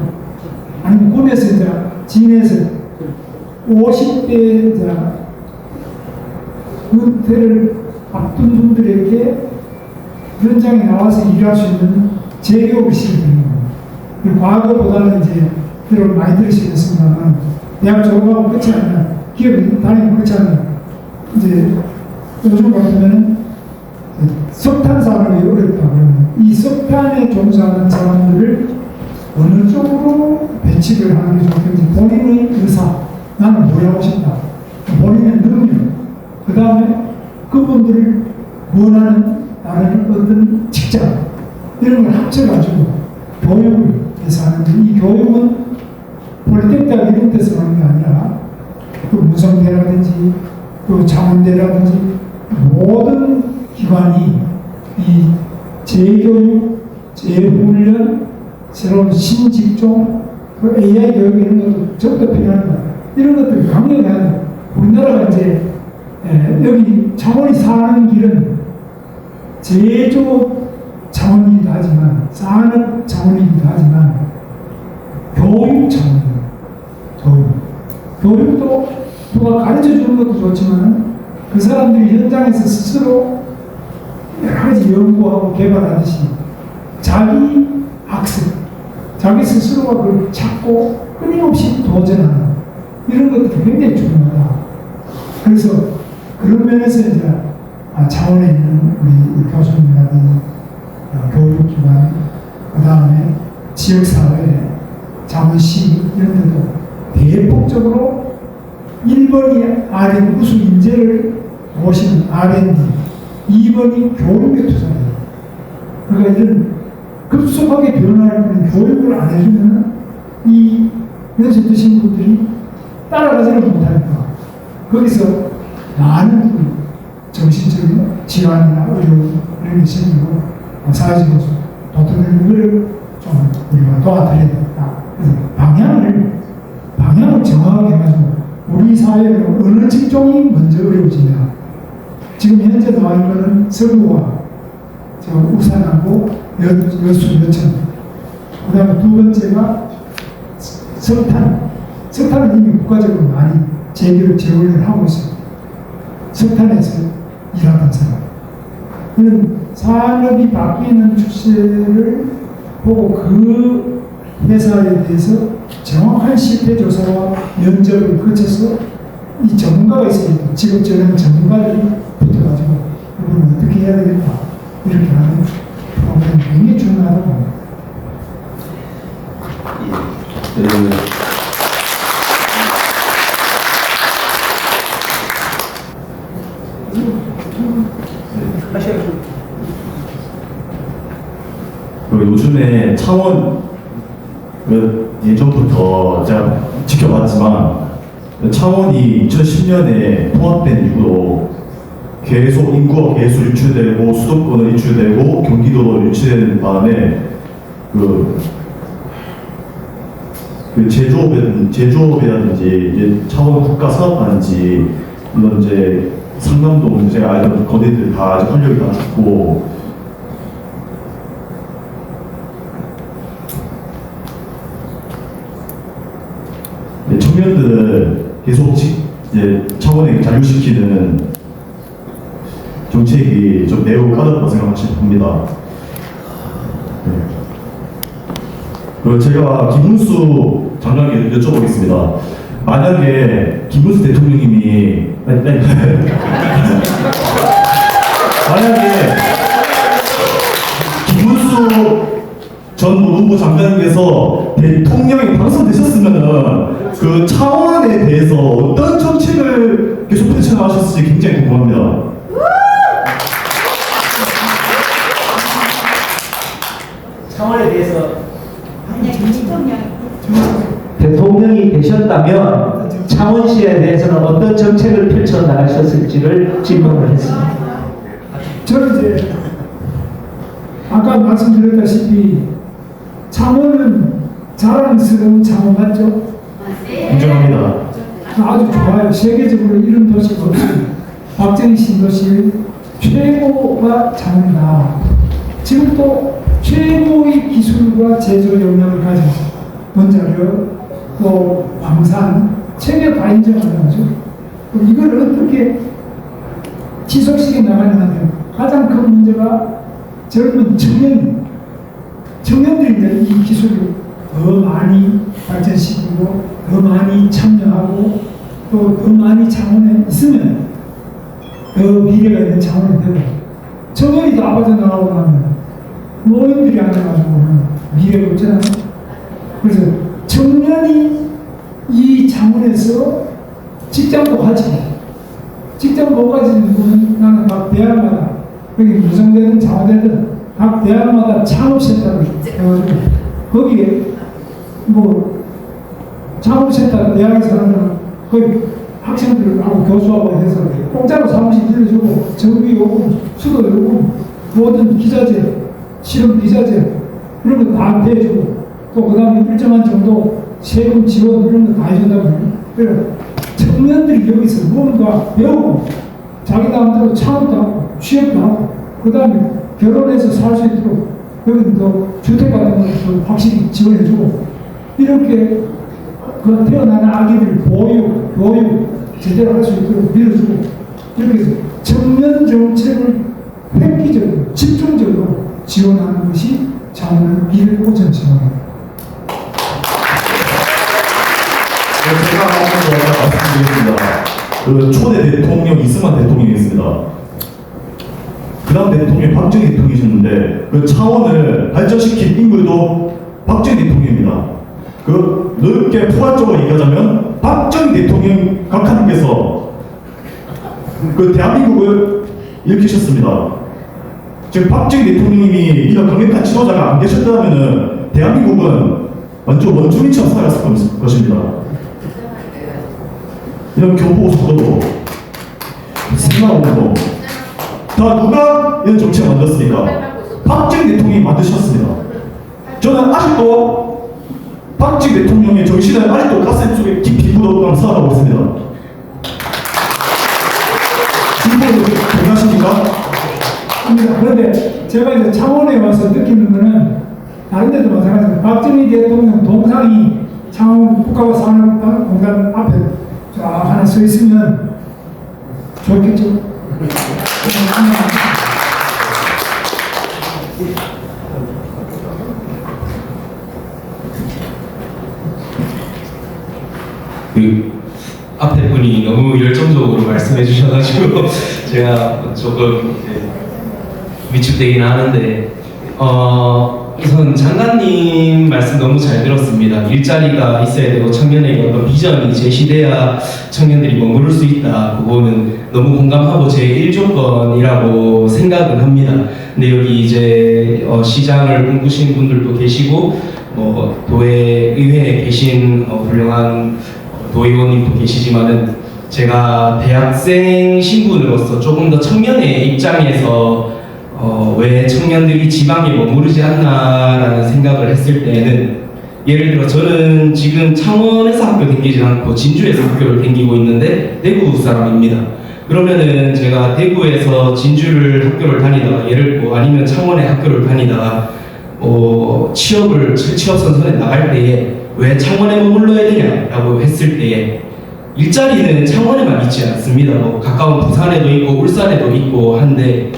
아니면 군에서 이제 진에서 50대 이제 은퇴를 앞둔 분들에게 현장에 나와서 일할 수 있는 재교육을 시켜드리는 거예요. 과거보다는 이제 여러분 많이 들으시겠습니다만 대학 졸업하고 끝이 아니라 기업에 다니고 끝이 아니라 이제 요즘 같으면은 석탄 산업이 어렵다 그러면 이 석탄에 종사하는 사람들을 어느 쪽으로 배치를 하는 게 좋겠는지 본인의 의사, 나는 뭘 하고 싶다, 본인의 능력, 그 다음에 그분들을 원하는 다른 어떤 직장 이런 걸 합쳐가지고 교육을 해서 하는데, 이 교육은 폴리텍대학 이런 데서 하는 게 아니라 또 무성대라든지 또 창원대라든지 모든 기관이 이 재교육, 재훈련, 새로운 신직종, 그 AI 교육 이런 것도 전부 다 필요합니다. 이런 것들을 강력해야 돼요. 우리나라가 이제 여기 창원이 사는 길은 제조 창원이기도 하지만 산업 창원이기도 하지만 교육 창원이에요. 교육도 누가 가르쳐 주는 것도 좋지만 그 사람들이 현장에서 스스로 여러 가지 연구하고 개발하듯이 자기 학습, 자기 스스로가 그걸 찾고 끊임없이 도전하는 이런 것들이 굉장히 중요하다. 그래서 그런 면에서 이제 창원에 있는 우리 교수님이라든지 교육기관, 그 다음에 지역사회, 창원시 이런 데도 대폭적으로 1번이 R&D 우수 인재를 모시는 R&D, 2번이 교육에 투자해요. 그러니까 이런 급속하게 변화하는 교육을 안 해주면 이 연세 드신 분들이 따라가지를 못하니까 거기서 많은 정신적인 질환이나 어려움 이런 게 생기고 사회적으로 도태되는 것을 좀 우리가 도와드려야 된다. 그래서 방향을 정확하게 해가지고 우리 사회는 어느 직종이 먼저 어려워지냐. 지금 현재 나와 있는 것은 서구와 우산하고 여수, 여천. 그 다음에 두 번째가 석탄. 석탄은 이미 국가적으로 많이 재교육, 재훈련을 하고 있어요. 석탄에서 일하던 사람. 이런 산업이 바뀌는 추세를 보고 그 회사에 대해서 정확한 실태 조사와 면접을 거쳐서 이 전문가가 있어요. 지금 저런 전문가들이 붙어가지고 이걸 어떻게 해야 되겠다 이렇게 하는 프로그램이 굉장히 중요하다고 봅니다. 요즘에 창원 예전부터 제가 지켜봤지만 창원이 2010년에 통합된 이후로 계속 인구가 계속 유출되고 수도권은 유출되고 경기도로 유출되는 바람에 그 제조업이라든지 이제 창원 국가사업하는지 물론 이제 상남도 제가 알던 거대들 다 이제 활력이 다 죽고 청년들을 계속 이제 창원에 잔류시키는 정책이 좀 매우 까다롭다고 생각하실 겁니다. 그리고 제가 김문수 장관에게 여쭤보겠습니다. 만약에 김문수 대통령님이 만약에 김문수 전 노동부 장관님께서 대통령이 당선되셨으면은 그 창원에 대해서 어떤 정책을 계속 펼쳐나가셨을지 굉장히 궁금합니다. 창원에 대해서 대통령이 되셨다면 창원시에 대해서는 어떤 정책을 펼쳐 나가셨을지를 질문을 했습니다. 저는 이제 아까 말씀드렸다시피 창원은 자랑스러운 창원 맞죠? 인정합니다. 아주 좋아요. 세계적으로 이런 도시가 없어요. 박정희 신도시 최고가 창원이다. 지금 또 최고의 기술과 제조 역량을 가진 원자력 또 광산 세계 다 인정하는 거죠. 이걸 어떻게 지속시켜 나가냐면 가장 큰 문제가 젊은 청년들이 이 기술을 더 많이 발전시키고 더 많이 참여하고 또 더 많이 창원에 있으면 더 미래가 있는 창원이 되고 청년이 다 빠져나가고 나면 노인들이 앉아가지고는 미래가 없잖아요. 그래서 청년이 이 창원에서 직장도 가지고 직장 못 가지는 분은 나는 각 대학마다 여기 무성대든 장화대든 각 대학마다 창업센터를 해가지고 거기에 뭐 창업센터 대학에서 하는 거기 학생들하고 교수하고 해서 공짜로 사무실 빌려주고 정비 요금, 수도 요금, 모든 기자재, 실험 기자재 이런 거 다 대주고 또 그 다음에 일정한 정도 세금 지원 이런 거 다 해준다고. 그래서 청년들이 여기서 뭔가 배우고 자기 나름대로 창업도 하고 취업도 하고 그 다음에 결혼해서 살 수 있도록 여기는 또 주택 같은 것도 확실히 지원해주고 이렇게 그 태어나는 아기들 교육 제대로 할 수 있도록 밀어주고 이렇게 해서 청년 정책을 획기적으로 집중적으로 지원하는 것이 창원의 미래 호전 지원입니다. 제가 한번 말씀드리겠습니다. 그 초대 대통령 이승만 대통령이었습니다. 그 다음 대통령이 박정희 대통령이셨는데 그 창원을 발전시킨 인물도 박정희 대통령입니다. 그 넓게 포괄적으로 얘기하자면 박정희 대통령 각하님께서 그 대한민국을 일으키셨습니다. 지금 박정희 대통령님이 이런 강력한 지도자가 안 계셨다면은 대한민국은 완전 원주민처럼 살았을 것입니다. 이런 교포수도 승마운동 다 누가 이런 정책을 만들었습니까? 박정희 대통령이 만드셨습니다. 저는 아직도 박정희 대통령의 정신을 아직도 가슴 속에 깊이 묻어가며 살아가고 있습니다. 진보를 동의하십니까? 그런데 제가 이제 창원에 와서 느끼는 거는 다른 데도 마찬가지입니다. 박정희 대통령 동상이 창원 국가와 산업공단 앞에 쫙 하나 서 있으면 좋겠죠. 그 앞에 분이 너무 열정적으로 말씀해 주셔가지고 제가 조금 위축되긴 하는데 우선 장관님 말씀 너무 잘 들었습니다. 일자리가 있어야 되고 청년에게 어떤 비전이 제시돼야 청년들이 머무를 수 있다. 그거는 너무 공감하고 제 1조건이라고 생각은 합니다. 근데 여기 이제 시장을 꿈꾸신 분들도 계시고 도에 의회에 계신 훌륭한 도의원님도 계시지만은 제가 대학생 신분으로서 조금 더 청년의 입장에서 왜 청년들이 지방에 머무르지 않나라는 생각을 했을 때는 예를 들어 저는 지금 창원에서 학교 다니지 않고 진주에서 학교를 다니고 있는데 대구 사람입니다. 그러면은 제가 대구에서 진주를 학교를 다니다가 예를 들고 아니면 창원에 학교를 다니다가 취업 선선에 나갈 때에 왜 창원에 머물러야 되냐라고 했을 때에 일자리는 창원에만 있지 않습니다. 가까운 부산에도 있고 울산에도 있고 한데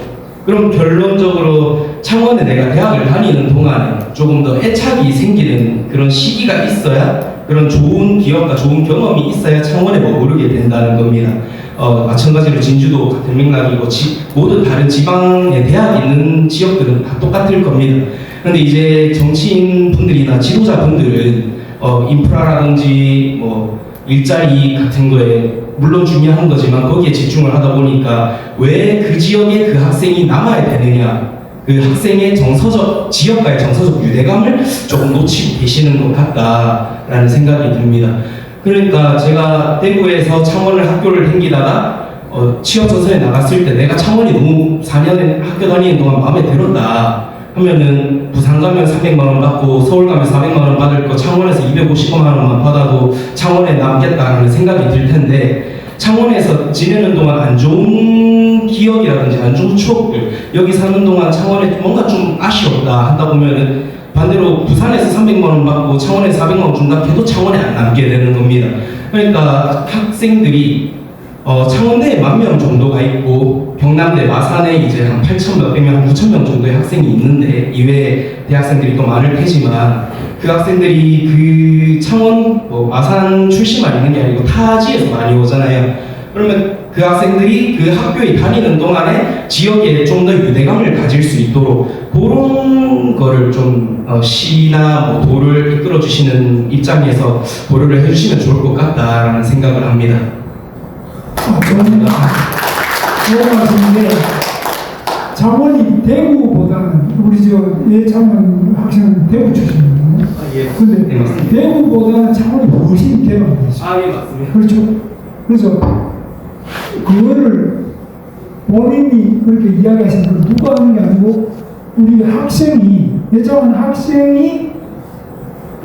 그럼 결론적으로 창원에 내가 대학을 다니는 동안에 조금 더 애착이 생기는 그런 시기가 있어야 그런 좋은 기억과 좋은 경험이 있어야 창원에 머무르게 된다는 겁니다. 마찬가지로 진주도 같은 맥락이고 모든 다른 지방에 대학이 있는 지역들은 다 똑같을 겁니다. 그런데 이제 정치인분들이나 지도자분들은 인프라라든지 일자리 같은 거에 물론 중요한 거지만 거기에 집중을 하다 보니까 왜 그 지역에 그 학생이 남아야 되느냐 그 학생의 지역과의 정서적 유대감을 조금 놓치고 계시는 것 같다라는 생각이 듭니다. 그러니까 제가 대구에서 창원을 학교를 다니다가 취업 전선에 나갔을 때 내가 창원이 너무 4년 학교 다니는 동안 마음에 들었다 하면은 부산 가면 300만 원 받고 서울 가면 400만 원 받을 거 창원에서 250만 원만 받아도 창원에 남겠다는 생각이 들 텐데 창원에서 지내는 동안 안 좋은 기억이라든지 안 좋은 추억들, 여기 사는 동안 창원에 뭔가 좀 아쉬웠다 한다 보면은 반대로 부산에서 300만 원 받고 창원에서 400만 원 준다 해도 창원에 안 남게 되는 겁니다. 그러니까 학생들이 창원대에 10,000명 정도가 있고 경남대, 마산에 이제 한 8,000몇 명, 한 9,000명 정도의 학생이 있는데 이외에 대학생들이 또 많을 테지만 그 학생들이 그 창원, 마산 출시만 있는 게 아니고 타지에서 많이 오잖아요. 그러면 그 학생들이 그 학교에 다니는 동안에 지역에 좀 더 유대감을 가질 수 있도록 그런 거를 좀 시나 뭐 도를 이끌어 주시는 입장에서 고려를 해주시면 좋을 것 같다라는 생각을 합니다. 좋은 말씀인데 창원이 대구보다는 우리 예창원 학생은 대구 출신이거든요. 예. 근데 네, 맞습니다. 대구보다는 창원이 훨씬 개방되죠. 예, 맞습니다. 그렇죠. 그래서 그거를 본인이 그렇게 이야기하신 걸 누가 하는 게 아니고 우리 학생이 예창원 학생이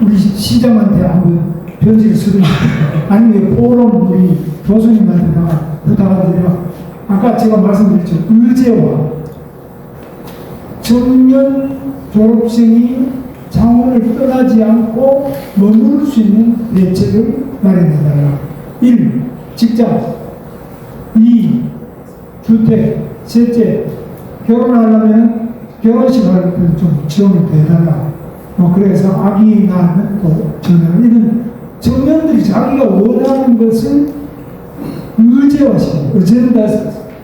우리 시장한테 한번 편지를 쓰든지 아니면 포럼 우리 교수님한테다가 부탁을 드려 아까 제가 말씀드렸죠. 의제와 청년 졸업생이 창원을 떠나지 않고 머무를 수 있는 대책을 마련해달라. 1. 직장 2. 주택 셋째 결혼하려면 결혼식 할 때 좀 지원을 해달라. 그래서 아기 낳으면 또 전화를 이런 청년들이 자기가 원하는 것을 의제화시키는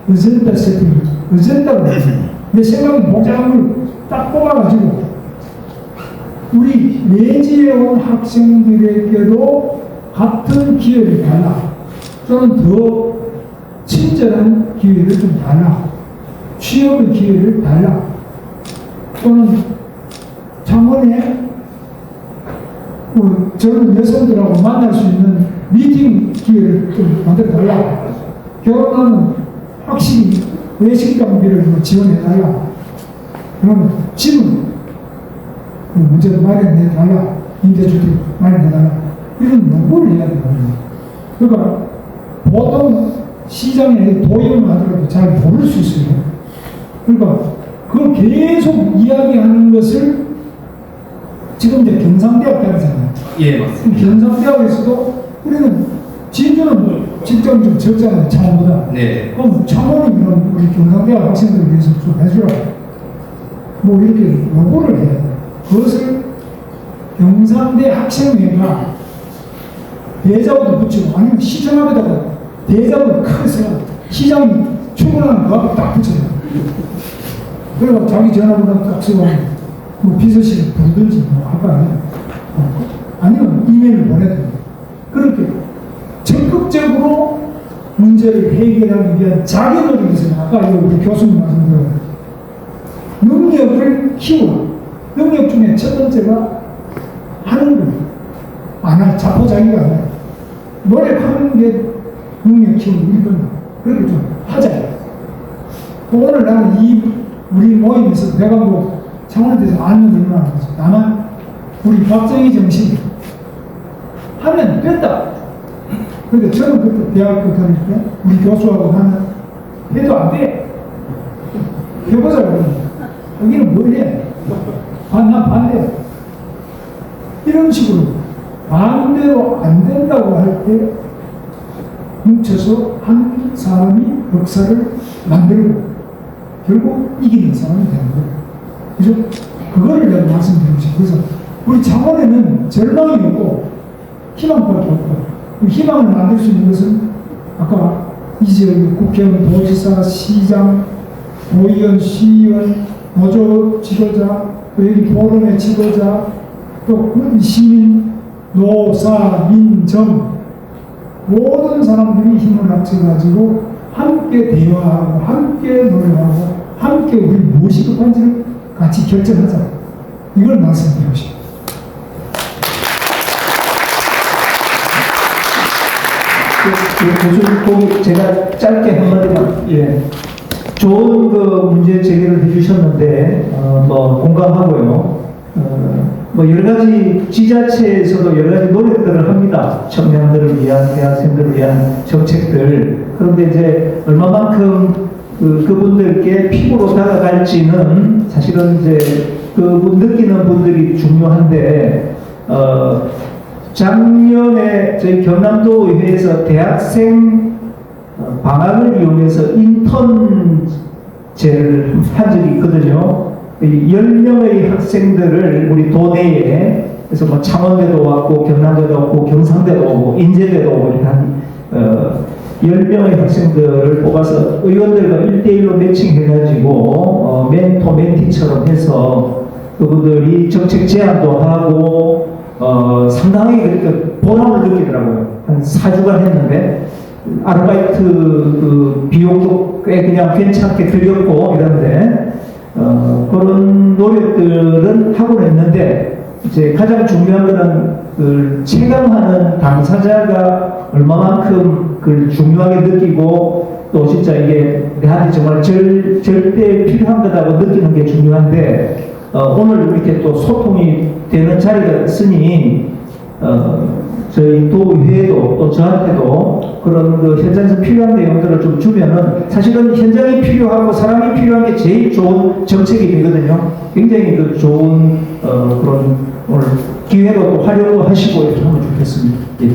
어젠다 세팅, 어젠다로 내 생각은 복잡한 걸 딱 뽑아가지고 우리 내지에 온 학생들에게도 같은 기회를 달라. 또는 더 친절한 기회를 좀 달라. 취업의 기회를 달라. 또는 창원에 젊은 여성들하고 만날 수 있는 미팅 기회를 좀 만들어 달라. 결혼하면 확실히 외식 경비를 지원해 달라. 그러면 집은 문제도 마련해 달라. 임대주택 마련해 달라. 이런 요구를 해야 되거든요. 그러니까 보통 시장에 도입을 하더라도 잘 모를 수 있어요. 그러니까 그걸 계속 이야기하는 것을 지금 이제 경상대학교잖아요. 예, 맞습니다. 경상대학에서도 우리는 진주는 직접 좀 적잖아요. 창원보다. 네. 그럼 창원이면 우리 경상대학 학생들을 위해서 좀 해주라고. 뭐 이렇게 요구를 해야 돼요. 그것을 경상대 학생회가 대자보도 붙이고 아니면 시청 앞에다가 대자보를 크게 써요. 시장이 출근하는 그 앞에 딱 붙여요. 그래서 자기 전화번호 딱 쓰고 뭐 비서실 부르든지 뭐 할까 아니면 이메일을 보내든지 그렇게 적극적으로 문제를 해결하기 위한 자기 노력이 있어요. 아까 우리 교수님 말씀대로 능력을 키워. 능력 중에 첫 번째가 하는 거예요. 안 할 자포자기가 아니라 노력하는 게 능력 키우는 일입니다. 그렇게 좀 하자. 오늘 나는 우리 모임에서 내가 뭐 창원에 대해서 아는 게 얼마나 많지. 다만 우리 박정희 정신 하면 된다. 그런데 저는 그때 대학교 다닐 때 우리 교수하고 나는 해도 안 돼. 해보자 그러는데 여기는 뭘 해? 난 반대. 이런 식으로 반대로 안 된다고 할 때 뭉쳐서 한 사람이 역사를 만들고 결국 이기는 사람이 되는 거예요. 그죠? 그거를 내가 말씀드리고 싶어요. 그래서 우리 창원에는 절망이 없고 희망밖에 없고 그 희망을 만들 수 있는 것은 아까 이재용 국회의원, 도지사, 시장, 도의원, 시의원, 노조 지도자, 또 여기 포럼의 지도자, 또 시민, 노사, 민정 모든 사람들이 힘을 합쳐가지고 함께 대화하고 함께 노력하고 함께 우리 무엇이 급한지를 같이 결정하자. 이걸 말씀드리고 싶습니다. 교수님, 제가 짧게 한마디만, 예. 좋은 그 문제 제기를 해주셨는데, 뭐, 공감하고요. 뭐 여러 가지 지자체에서도 여러 가지 노력들을 합니다. 청년들을 위한, 대학생들을 위한 정책들. 그런데 이제 얼마만큼 그분들께 피부로 다가갈지는 사실은 이제 그분 느끼는 분들이 중요한데, 작년에 저희 경남도의회에서 대학생 방학을 이용해서 인턴제를 한 적이 있거든요. 10명의 학생들을 우리 도내에, 그래서 뭐 창원대도 왔고, 경남대도 왔고, 경상대도 오고, 인제대도 오고, 이렇게 한 10명의 학생들을 뽑아서 의원들과 1대1로 매칭해가지고, 멘토, 멘티처럼 해서 그분들이 정책 제안도 하고, 상당히 그러니까 보람을 느끼더라고요. 한 4주간 했는데, 아르바이트 그 비용도 꽤 그냥 괜찮게 들렸고 이런데, 그런 노력들은 하고는 있는데, 이제 가장 중요한 거는 그 체감하는 당사자가 얼마만큼 그걸 중요하게 느끼고, 또 진짜 이게 내한테 정말 절대 필요한 거다고 느끼는 게 중요한데, 오늘 이렇게 또 소통이 되는 자리가 있으니, 저희 도의회도 또 저한테도 그런 그 현장에서 필요한 내용들을 좀 주면은, 사실은 현장이 필요하고 사람이 필요한 게 제일 좋은 정책이 되거든요. 굉장히 그 좋은 그런 오늘 기회로 또 활용하시고 이렇게 하면 좋겠습니다. 예.